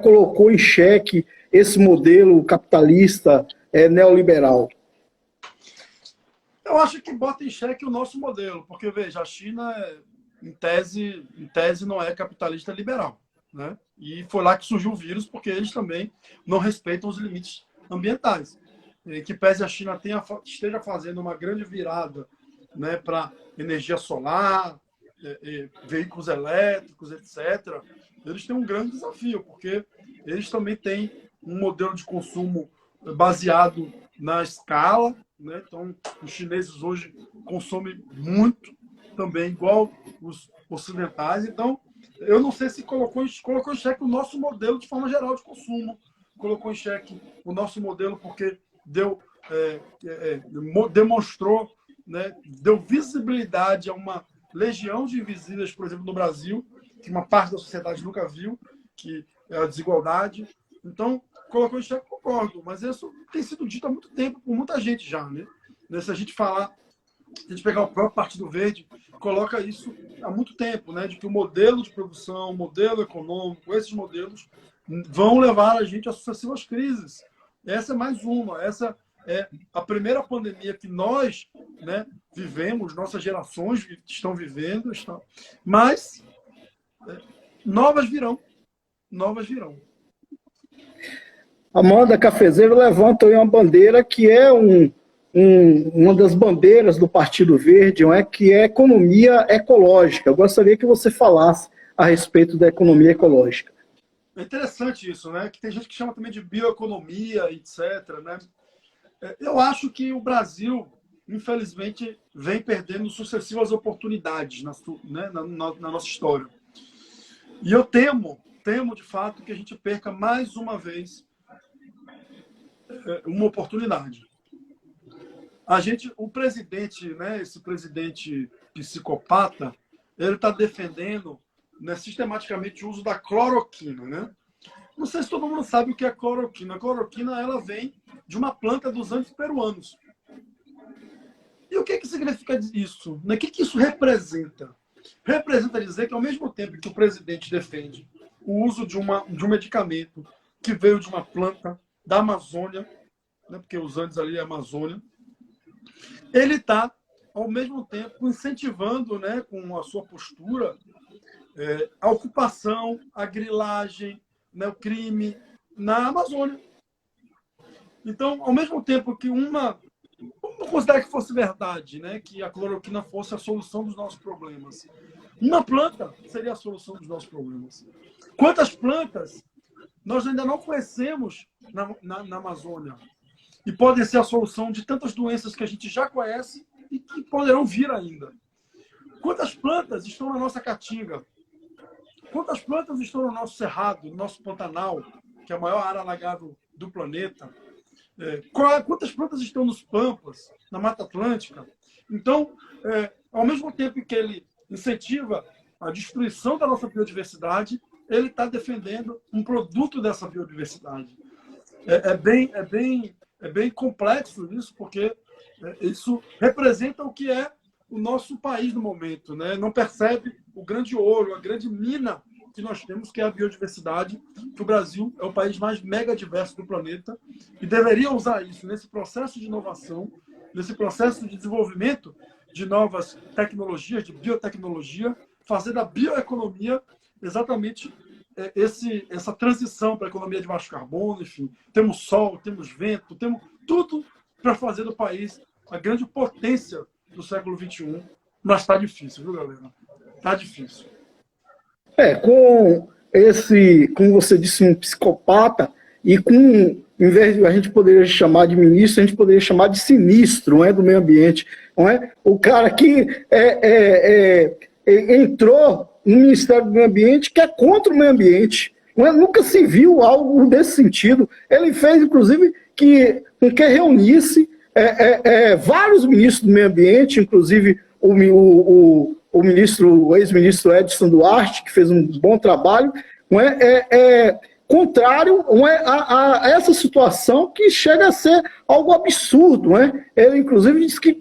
colocou em xeque esse modelo capitalista neoliberal. Eu acho que bota em xeque o nosso modelo, porque, veja, a China, em tese não é capitalista liberal. Né? E foi lá que surgiu o vírus, porque eles também não respeitam os limites ambientais. Que pese a China esteja fazendo uma grande virada, né, para energia solar, veículos elétricos, etc., eles têm um grande desafio, porque eles também têm um modelo de consumo baseado na escala. Né? Então, os chineses hoje consomem muito também, igual os ocidentais. Então, eu não sei se colocou em xeque o nosso modelo de forma geral de consumo, colocou em xeque o nosso modelo porque demonstrou, né, deu visibilidade a uma legião de invisíveis, por exemplo, no Brasil, que uma parte da sociedade nunca viu, que é a desigualdade. Então, colocou em xeque, concordo, mas isso tem sido dito há muito tempo por muita gente já. Né? Se a gente pegar o próprio Partido Verde, coloca isso há muito tempo, né? De que o modelo de produção, o modelo econômico, esses modelos vão levar a gente a sucessivas crises. Essa é mais uma. Essa é a primeira pandemia que nós, né, vivemos, nossas gerações estão vivendo, mas novas virão. Novas virão. Amanda Cafezeiro levanta aí uma bandeira que é uma das bandeiras do Partido Verde, que é economia ecológica. Eu gostaria que você falasse a respeito da economia ecológica. É interessante isso, né? Que tem gente que chama também de bioeconomia, etc. Né? Eu acho que o Brasil, infelizmente, vem perdendo sucessivas oportunidades na nossa história. E eu temo, de fato, que a gente perca mais uma vez uma oportunidade. O presidente, né, esse presidente psicopata, ele está defendendo, né, sistematicamente o uso da cloroquina. Né? Não sei se todo mundo sabe o que é cloroquina. A cloroquina ela vem de uma planta dos Andes peruanos. E o que significa isso? O que isso representa? Representa dizer que, ao mesmo tempo que o presidente defende o uso de um medicamento que veio de uma planta da Amazônia, né, porque os Andes ali é a Amazônia, ele está, ao mesmo tempo, incentivando, né, com a sua postura, a ocupação, a grilagem, né, o crime na Amazônia. Então, ao mesmo tempo que vamos considerar que fosse verdade, né, que a cloroquina fosse a solução dos nossos problemas, Uma planta seria a solução dos nossos problemas. Quantas plantas nós ainda não conhecemos na Amazônia? E podem ser a solução de tantas doenças que a gente já conhece e que poderão vir ainda. Quantas plantas estão na nossa caatinga? Quantas plantas estão no nosso cerrado, no nosso Pantanal, que é a maior área alagável do planeta? Quantas plantas estão nos pampas, na Mata Atlântica? Então, ao mesmo tempo que ele incentiva a destruição da nossa biodiversidade, ele está defendendo um produto dessa biodiversidade. É bem complexo isso, porque isso representa o que é o nosso país no momento, né? Não percebe o grande ouro, a grande mina que nós temos, que é a biodiversidade, que o Brasil é o país mais mega diverso do planeta e deveria usar isso nesse processo de inovação, nesse processo de desenvolvimento de novas tecnologias, de biotecnologia, fazer da bioeconomia exatamente essa transição para a economia de baixo carbono, enfim. Temos sol, temos vento, temos tudo para fazer do país a grande potência do século XXI, mas está difícil, viu, galera? Está difícil. Com esse, como você disse, um psicopata, e com, em vez de a gente poderia chamar de ministro, a gente poderia chamar de sinistro, não é, do meio ambiente, não é? O cara que entrou no Ministério do Meio Ambiente que é contra o meio ambiente, não é? Nunca se viu algo desse sentido. Ele fez, inclusive, com que reunisse vários ministros do meio ambiente, inclusive o ex-ministro Edson Duarte, que fez um bom trabalho, não contrário a essa situação que chega a ser algo absurdo. Não é? Ele, inclusive, disse que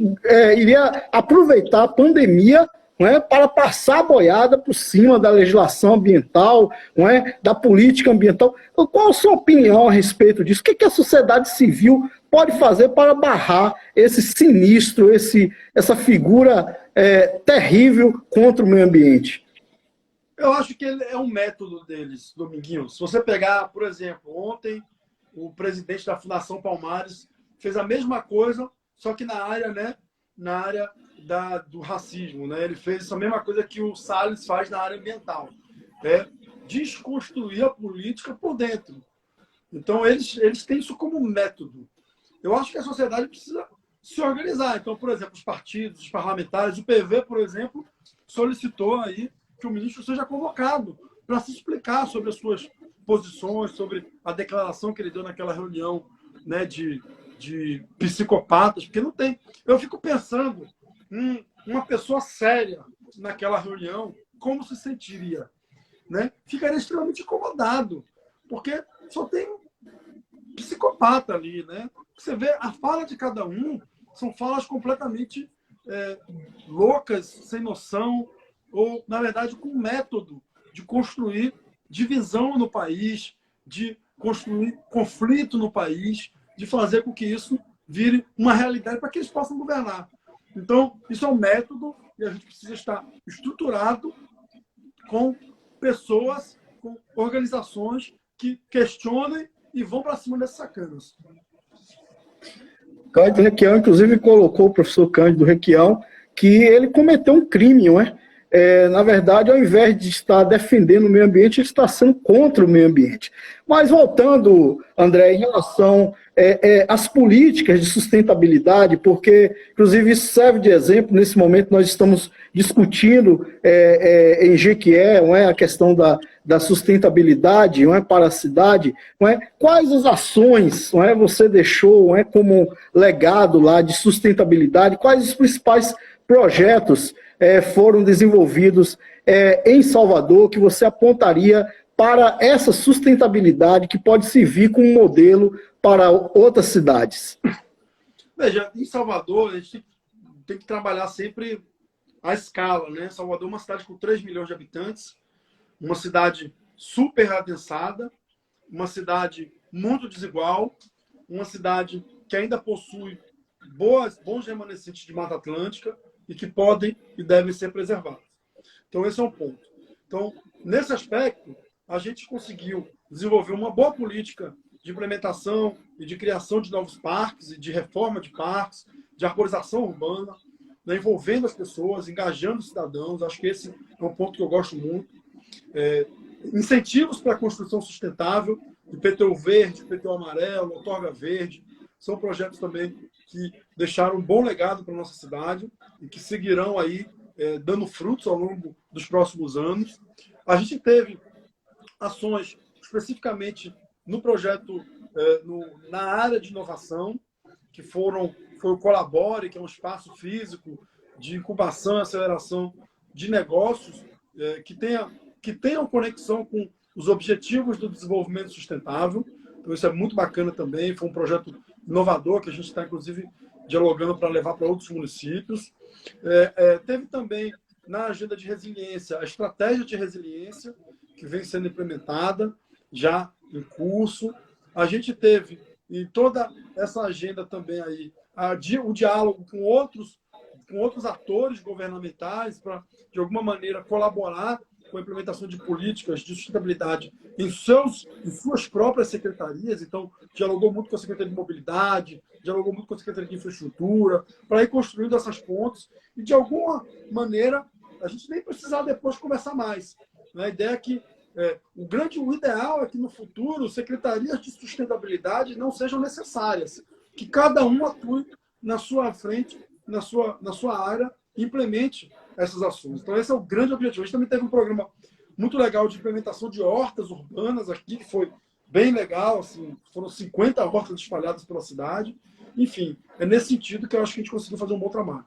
iria aproveitar a pandemia, não é, para passar a boiada por cima da legislação ambiental, não é, da política ambiental. Qual a sua opinião a respeito disso? O que a sociedade civil pode fazer para barrar esse sinistro, essa figura terrível contra o meio ambiente? Eu acho que é um método deles, Dominguinho. Se você pegar, por exemplo, ontem o presidente da Fundação Palmares fez a mesma coisa, só que na área, né, do racismo, né? Ele fez essa mesma coisa que o Salles faz na área ambiental, desconstruir a política por dentro. Então, eles têm isso como método. Eu acho que a sociedade precisa se organizar. Então, por exemplo, os partidos, os parlamentares, o PV, por exemplo, solicitou aí que o ministro seja convocado para se explicar sobre as suas posições, sobre a declaração que ele deu naquela reunião, né, de psicopatas, porque não tem. Eu fico pensando, uma pessoa séria naquela reunião, como se sentiria? Né? Ficaria extremamente incomodado, porque só tem psicopata ali, né? Você vê a fala de cada um, são falas completamente loucas, sem noção, ou, na verdade, com um método de construir divisão no país, de construir conflito no país, de fazer com que isso vire uma realidade para que eles possam governar. Então, isso é um método e a gente precisa estar estruturado com pessoas, com organizações que questionem e vão para cima dessas sacanas. Cândido Requião, inclusive, colocou o professor Cândido Requião que ele cometeu um crime, não é? Na verdade, ao invés de estar defendendo o meio ambiente, ele está sendo contra o meio ambiente. Mas voltando, André, em relação às políticas de sustentabilidade, porque, inclusive, isso serve de exemplo. Nesse momento, nós estamos discutindo em Jequié, não é, a questão da sustentabilidade, não é, para a cidade. Não é? Quais as ações, não é, você deixou, não é, como legado lá de sustentabilidade? Quais os principais projetos foram desenvolvidos em Salvador que você apontaria para essa sustentabilidade que pode servir como modelo para outras cidades? Veja, em Salvador, a gente tem que trabalhar sempre à escala, né? Salvador é uma cidade com 3 milhões de habitantes, uma cidade super adensada, uma cidade muito desigual, uma cidade que ainda possui bons remanescentes de Mata Atlântica, e que podem e devem ser preservados. Então, esse é um ponto. Então, nesse aspecto, a gente conseguiu desenvolver uma boa política de implementação e de criação de novos parques e de reforma de parques, de arborização urbana. né, envolvendo as pessoas, engajando os cidadãos. Acho que esse é um ponto que eu gosto muito. Incentivos para a construção sustentável, IPTU verde, IPTU amarelo, outorga verde, são projetos também que deixaram um bom legado para a nossa cidade e que seguirão aí dando frutos ao longo dos próximos anos. A gente teve ações especificamente no projeto, na área de inovação, que foi o Colabore, que é um espaço físico de incubação e aceleração de negócios que tenham conexão com os objetivos do desenvolvimento sustentável. Então, isso é muito bacana também. Foi um projeto inovador que a gente está, inclusive, dialogando para levar para outros municípios. Teve também, na agenda de resiliência, a estratégia de resiliência, que vem sendo implementada, já em curso. A gente teve, em toda essa agenda também, aí, o diálogo com outros atores governamentais para, de alguma maneira, colaborar com a implementação de políticas de sustentabilidade em suas próprias secretarias. Então, dialogou muito com a Secretaria de Mobilidade, dialogou muito com a Secretaria de Infraestrutura, para ir construindo essas pontes e, de alguma maneira, a gente nem precisar depois conversar mais. A ideia é que o ideal é que, no futuro, secretarias de sustentabilidade não sejam necessárias, que cada um atue na sua frente, na sua área, e implemente essas ações. Então, esse é o grande objetivo. A gente também teve um programa muito legal de implementação de hortas urbanas aqui, que foi bem legal. Assim, foram 50 hortas espalhadas pela cidade. Enfim, é nesse sentido que eu acho que a gente conseguiu fazer um bom trabalho.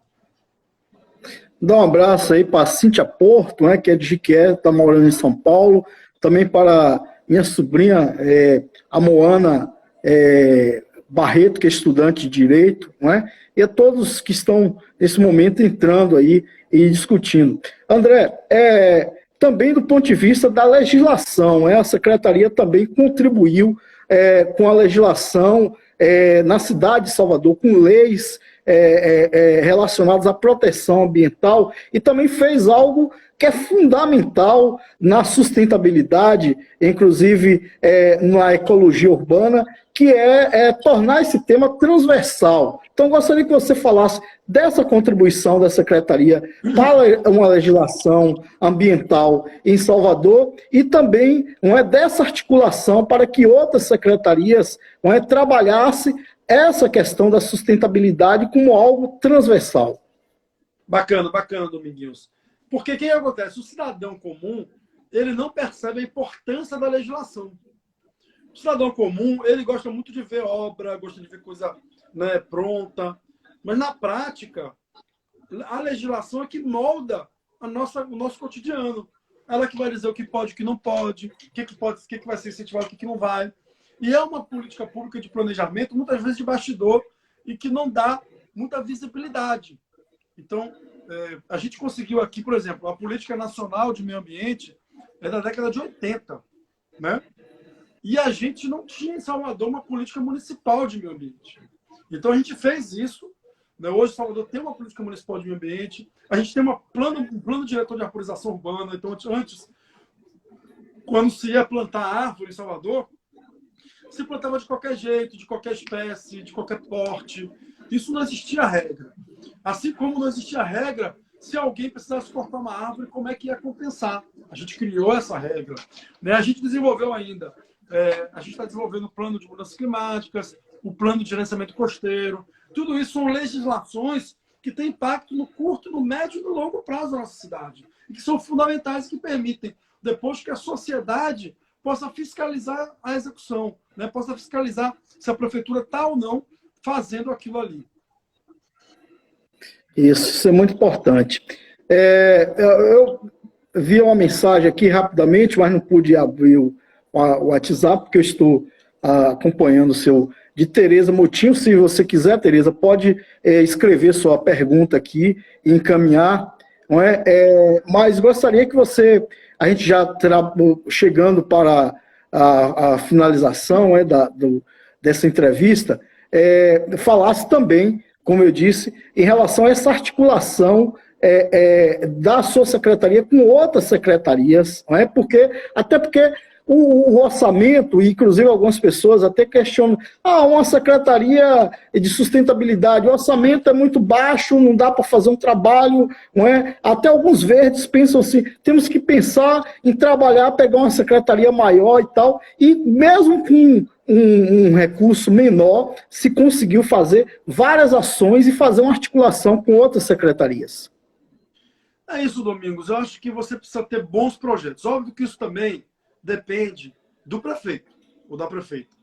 Dá um abraço aí para a Cíntia Porto, né, que é de Jiquié, está morando em São Paulo. Também para minha sobrinha, a Moana Barreto, que é estudante de Direito, não é? E a todos que estão, nesse momento, entrando aí e discutindo. André, também do ponto de vista da legislação, a Secretaria também contribuiu com a legislação na cidade de Salvador, com leis relacionadas à proteção ambiental, e também fez algo que é fundamental na sustentabilidade, inclusive na ecologia urbana, que é tornar esse tema transversal. Então, gostaria que você falasse dessa contribuição da Secretaria para uma legislação ambiental em Salvador e também dessa articulação para que outras secretarias trabalhassem essa questão da sustentabilidade como algo transversal. Bacana, Dominguinhos. Porque o que acontece? O cidadão comum, ele não percebe a importância da legislação. O cidadão comum, ele gosta muito de ver obra, gosta de ver coisa, né, pronta, mas na prática, a legislação é que molda o nosso cotidiano. Ela que vai dizer o que pode, o que não pode, o que vai ser incentivado, o que não vai. E é uma política pública de planejamento, muitas vezes de bastidor, e que não dá muita visibilidade. Então, a gente conseguiu aqui, por exemplo, a Política Nacional de Meio Ambiente é da década de 80, né? E a gente não tinha em Salvador uma política municipal de meio ambiente. Então, a gente fez isso, né? Hoje, Salvador tem uma política municipal de meio ambiente, a gente tem um plano diretor de arborização urbana. Então, antes, quando se ia plantar árvore em Salvador, se plantava de qualquer jeito, de qualquer espécie, de qualquer porte. Isso não existia regra. Assim como não existia regra, se alguém precisasse cortar uma árvore, como é que ia compensar? A gente criou essa regra. Né? A gente desenvolveu ainda, a gente está desenvolvendo o plano de mudanças climáticas, o plano de gerenciamento costeiro. Tudo isso são legislações que têm impacto no curto, no médio e no longo prazo da nossa cidade. E que são fundamentais, que permitem, depois, que a sociedade possa fiscalizar a execução, né? Possa fiscalizar se a prefeitura está ou não fazendo aquilo ali. Isso é muito importante. Eu vi uma mensagem aqui rapidamente, mas não pude abrir o WhatsApp, porque eu estou acompanhando o seu, de Tereza Motinho. Se você quiser, Tereza, pode escrever sua pergunta aqui e encaminhar. Não é? Mas gostaria que você, a gente já terá chegando para a finalização dessa entrevista, falasse também, como eu disse, em relação a essa articulação da sua secretaria com outras secretarias, não é? Até porque o orçamento, e inclusive algumas pessoas até questionam, uma secretaria de sustentabilidade, o orçamento é muito baixo, não dá para fazer um trabalho, não é? Até alguns verdes pensam assim, temos que pensar em trabalhar, pegar uma secretaria maior e tal, e mesmo com um recurso menor, se conseguiu fazer várias ações e fazer uma articulação com outras secretarias. É isso, Domingos. Eu acho que você precisa ter bons projetos. Óbvio que isso também depende do prefeito ou da prefeita,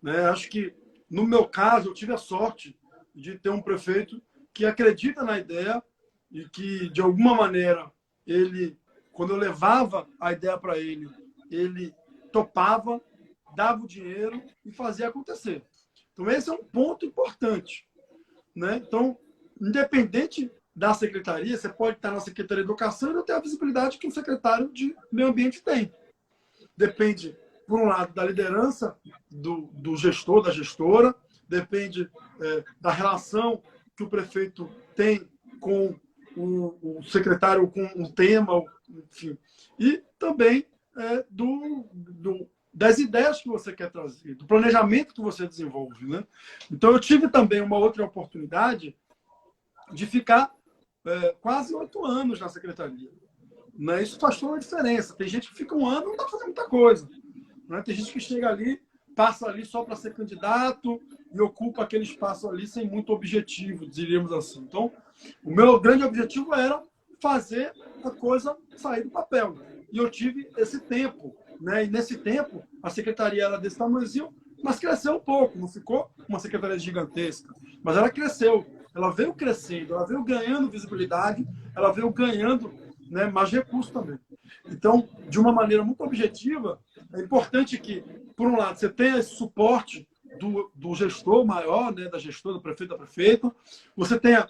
né? Acho que, no meu caso, eu tive a sorte de ter um prefeito que acredita na ideia e que, de alguma maneira, ele, quando eu levava a ideia para ele topava, dava o dinheiro e fazia acontecer. Então, esse é um ponto importante, né? Então, independente da secretaria, você pode estar na Secretaria de Educação e não ter a visibilidade que um secretário de Meio Ambiente tem. Depende, por um lado, da liderança do gestor, da gestora, depende da relação que o prefeito tem com o secretário, com um tema, enfim. E também das ideias que você quer trazer, do planejamento que você desenvolve, né? Então, eu tive também uma outra oportunidade de ficar quase 8 anos na secretaria, né? Isso faz toda a diferença. Tem gente que fica um ano e não dá para fazer muita coisa, né? Tem gente que chega ali, passa ali só para ser candidato e ocupa aquele espaço ali sem muito objetivo, diríamos assim. Então, o meu grande objetivo era fazer a coisa sair do papel. E eu tive esse tempo, né? E nesse tempo, a secretaria era desse tamanhozinho, mas cresceu um pouco. Não ficou uma secretaria gigantesca, mas ela cresceu. Ela veio crescendo, ela veio ganhando visibilidade, ela veio ganhando, né, mais recursos também. Então, de uma maneira muito objetiva, é importante que, por um lado, você tenha esse suporte do gestor maior, né, da gestora, do prefeito, da prefeita, você tenha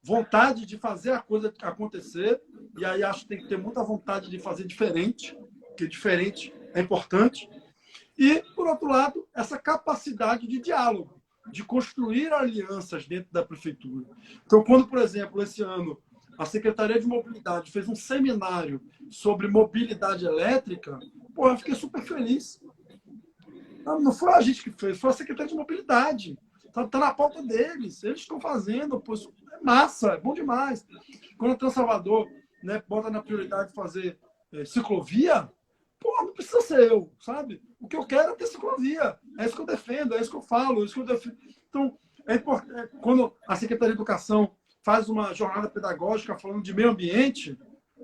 vontade de fazer a coisa acontecer, e aí acho que tem que ter muita vontade de fazer diferente, porque diferente é importante. E, por outro lado, essa capacidade de diálogo, de construir alianças dentro da prefeitura. Então, quando, por exemplo, esse ano, a Secretaria de Mobilidade fez um seminário sobre mobilidade elétrica, pô, eu fiquei super feliz. Não foi a gente que fez, foi a Secretaria de Mobilidade. Está na pauta deles, eles estão fazendo, pô, é massa, é bom demais. Quando a Transalvador, né, bota na prioridade fazer ciclovia, pô, não precisa ser eu, sabe? O que eu quero é ter ciclovia. É isso que eu defendo, é isso que eu falo, é isso que eu defendo. Então, é importante. Quando a Secretaria de Educação faz uma jornada pedagógica falando de meio ambiente,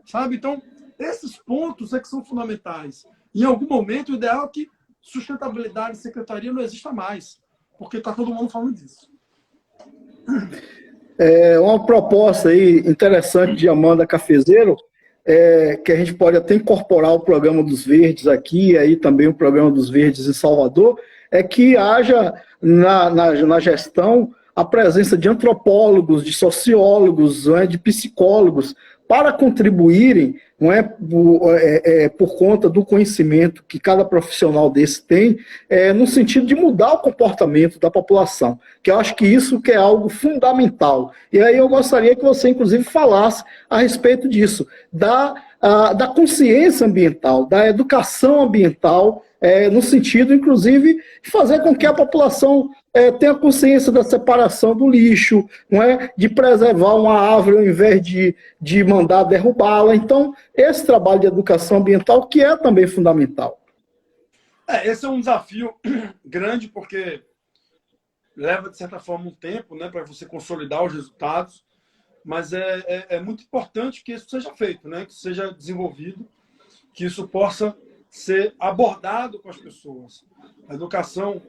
sabe? Então, esses pontos é que são fundamentais. Em algum momento, o ideal é que sustentabilidade e secretaria não exista mais, porque está todo mundo falando disso. É uma proposta aí interessante de Amanda Cafezeiro, que a gente pode até incorporar o programa dos Verdes aqui, e aí também o programa dos Verdes em Salvador, é que haja na gestão a presença de antropólogos, de sociólogos, não é, de psicólogos, para contribuírem, não é, por conta do conhecimento que cada profissional desse tem, no sentido de mudar o comportamento da população, que eu acho que isso que é algo fundamental. E aí eu gostaria que você, inclusive, falasse a respeito disso, da consciência ambiental, da educação ambiental, no sentido, inclusive, de fazer com que a população tenha consciência da separação do lixo, não é? De preservar uma árvore ao invés de mandar derrubá-la. Então, esse trabalho de educação ambiental que é também fundamental. Esse é um desafio grande, porque leva, de certa forma, um tempo, né, para você consolidar os resultados, mas é muito importante que isso seja feito, né, que isso seja desenvolvido, que isso possa ser abordado com as pessoas. A educação,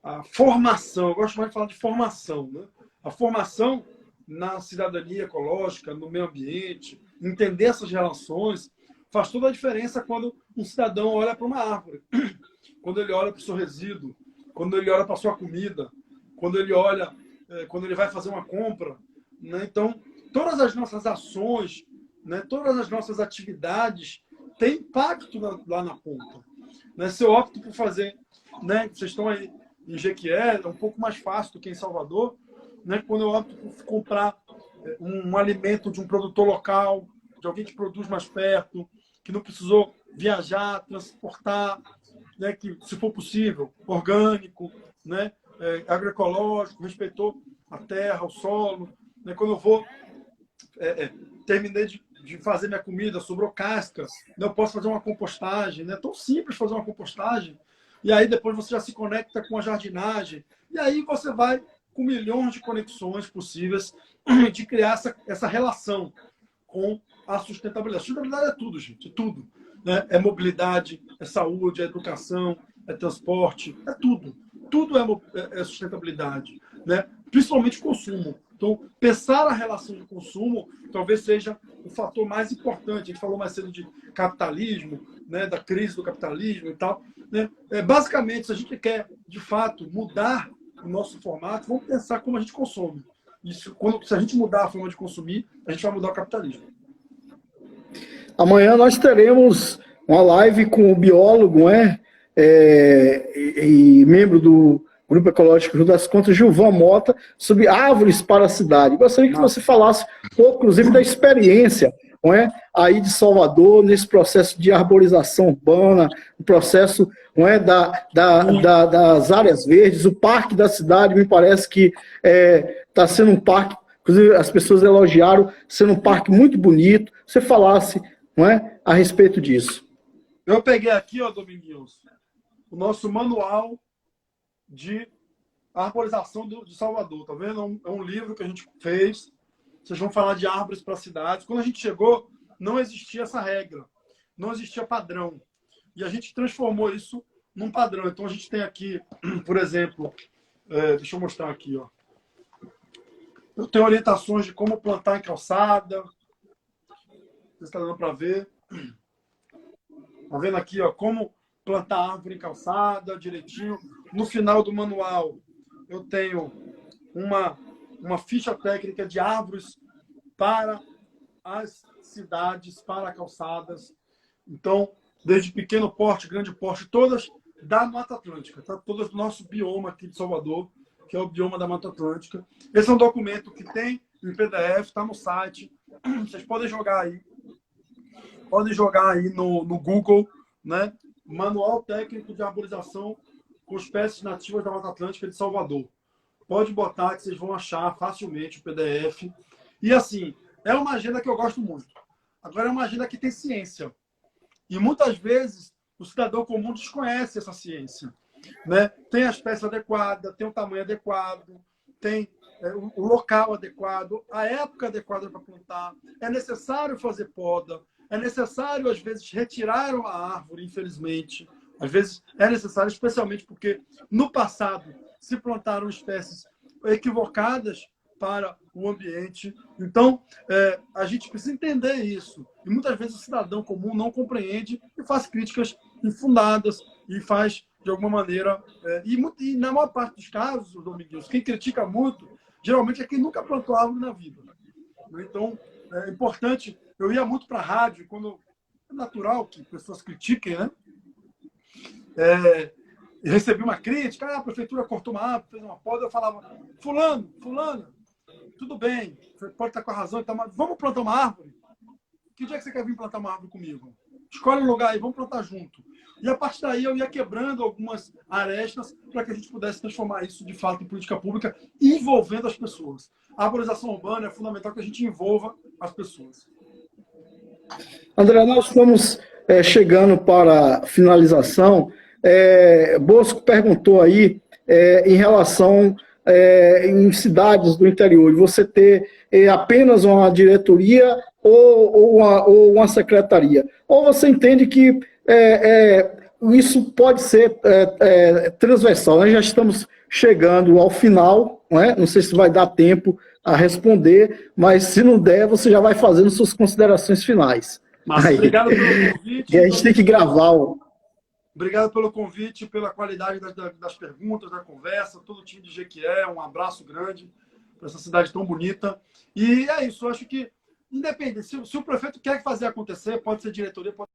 a formação, eu gosto mais de falar de formação, né? A formação na cidadania ecológica, no meio ambiente, entender essas relações, faz toda a diferença quando um cidadão olha para uma árvore, quando ele olha para o seu resíduo, quando ele olha para a sua comida, quando ele olha, quando ele vai fazer uma compra, né? Então, todas as nossas ações, né, todas as nossas atividades têm impacto lá na ponta. Né? Se eu opto por fazer, né, vocês estão aí em Jequié, é um pouco mais fácil do que em Salvador, né? Quando eu opto por comprar um alimento de um produtor local, de alguém que produz mais perto, que não precisou viajar, transportar, né, que, se for possível, orgânico, né, agroecológico, respeitou a terra, o solo. Né, quando eu vou, terminei de fazer minha comida, sobrou casca, né, eu posso fazer uma compostagem. Né, é tão simples fazer uma compostagem. E aí depois você já se conecta com a jardinagem. E aí você vai com milhões de conexões possíveis de criar essa relação com a sustentabilidade. A sustentabilidade é tudo, gente, é tudo. Né? É mobilidade, é saúde, é educação, é transporte, é tudo. Tudo é sustentabilidade, né? Principalmente consumo. Então, pensar a relação de consumo talvez seja o fator mais importante. A gente falou mais cedo de capitalismo, né? Da crise do capitalismo e tal. Né? Basicamente, se a gente quer, de fato, mudar o nosso formato, vamos pensar como a gente consome. Isso, se a gente mudar a forma de consumir, a gente vai mudar o capitalismo. Amanhã nós teremos uma live com o biólogo, e membro do Grupo Ecológico Rio das Contas, Gilvan Mota, sobre árvores para a cidade. Gostaria que você falasse um pouco, inclusive, da experiência, aí de Salvador, nesse processo de arborização urbana, o processo das áreas verdes, o parque da cidade, me parece que está sendo um parque, inclusive as pessoas elogiaram, sendo um parque muito bonito. Você falasse a respeito disso. Eu peguei aqui, Dominguinhos, o nosso manual de arborização de Salvador, tá vendo? É um livro que a gente fez. Vocês vão falar de árvores para cidades. Quando a gente chegou, não existia essa regra, não existia padrão. E a gente transformou isso num padrão. Então a gente tem aqui, por exemplo, deixa eu mostrar aqui, ó. Eu tenho orientações de como plantar em calçada. Você está dando para ver. Tá vendo aqui, ó, como plantar árvore em calçada, direitinho. No final do manual, eu tenho uma ficha técnica de árvores para as cidades, para calçadas. Então, desde pequeno porte, grande porte, todas da Mata Atlântica, tá? Todas do nosso bioma aqui de Salvador, que é o bioma da Mata Atlântica. Esse é um documento que tem em PDF, está no site. Vocês podem jogar aí. Podem jogar aí no Google, né? Manual Técnico de Arborização com Espécies Nativas da Mata Atlântica de Salvador. Pode botar que vocês vão achar facilmente o PDF. E assim, é uma agenda que eu gosto muito. Agora é uma agenda que tem ciência. E muitas vezes o cidadão comum desconhece essa ciência. Né? Tem a espécie adequada, tem o tamanho adequado, tem o local adequado, a época adequada para plantar. É necessário fazer poda. É necessário, às vezes, retirar a árvore, infelizmente. Às vezes é necessário, especialmente porque, no passado, se plantaram espécies equivocadas para o ambiente. Então, a gente precisa entender isso. E muitas vezes o cidadão comum não compreende e faz críticas infundadas e faz, de alguma maneira... E na maior parte dos casos, Dominguinhos, quem critica muito, geralmente é quem nunca plantou árvore na vida. Então, é importante... Eu ia muito para a rádio, quando é natural que pessoas critiquem, né? Recebi uma crítica, a prefeitura cortou uma árvore, fez uma poda, eu falava, fulano, tudo bem, você pode estar com a razão, mas vamos plantar uma árvore? Que dia que você quer vir plantar uma árvore comigo? Escolhe um lugar aí, vamos plantar junto. E a partir daí eu ia quebrando algumas arestas para que a gente pudesse transformar isso de fato em política pública, envolvendo as pessoas. A arborização urbana é fundamental que a gente envolva as pessoas. André, nós estamos chegando para a finalização. Bosco perguntou aí em relação em cidades do interior, e você ter apenas uma diretoria ou uma secretaria. Ou você entende que isso pode ser transversal. Nós já estamos chegando ao final, não sei se vai dar tempo a responder, mas se não der, você já vai fazendo suas considerações finais. Mas obrigado pelo convite. E a gente tem que gravar Obrigado pelo convite, pela qualidade das perguntas, da conversa, todo o time de Jequié, um abraço grande para essa cidade tão bonita. E é isso, eu acho que, independente, se o prefeito quer fazer acontecer, pode ser diretoria, pode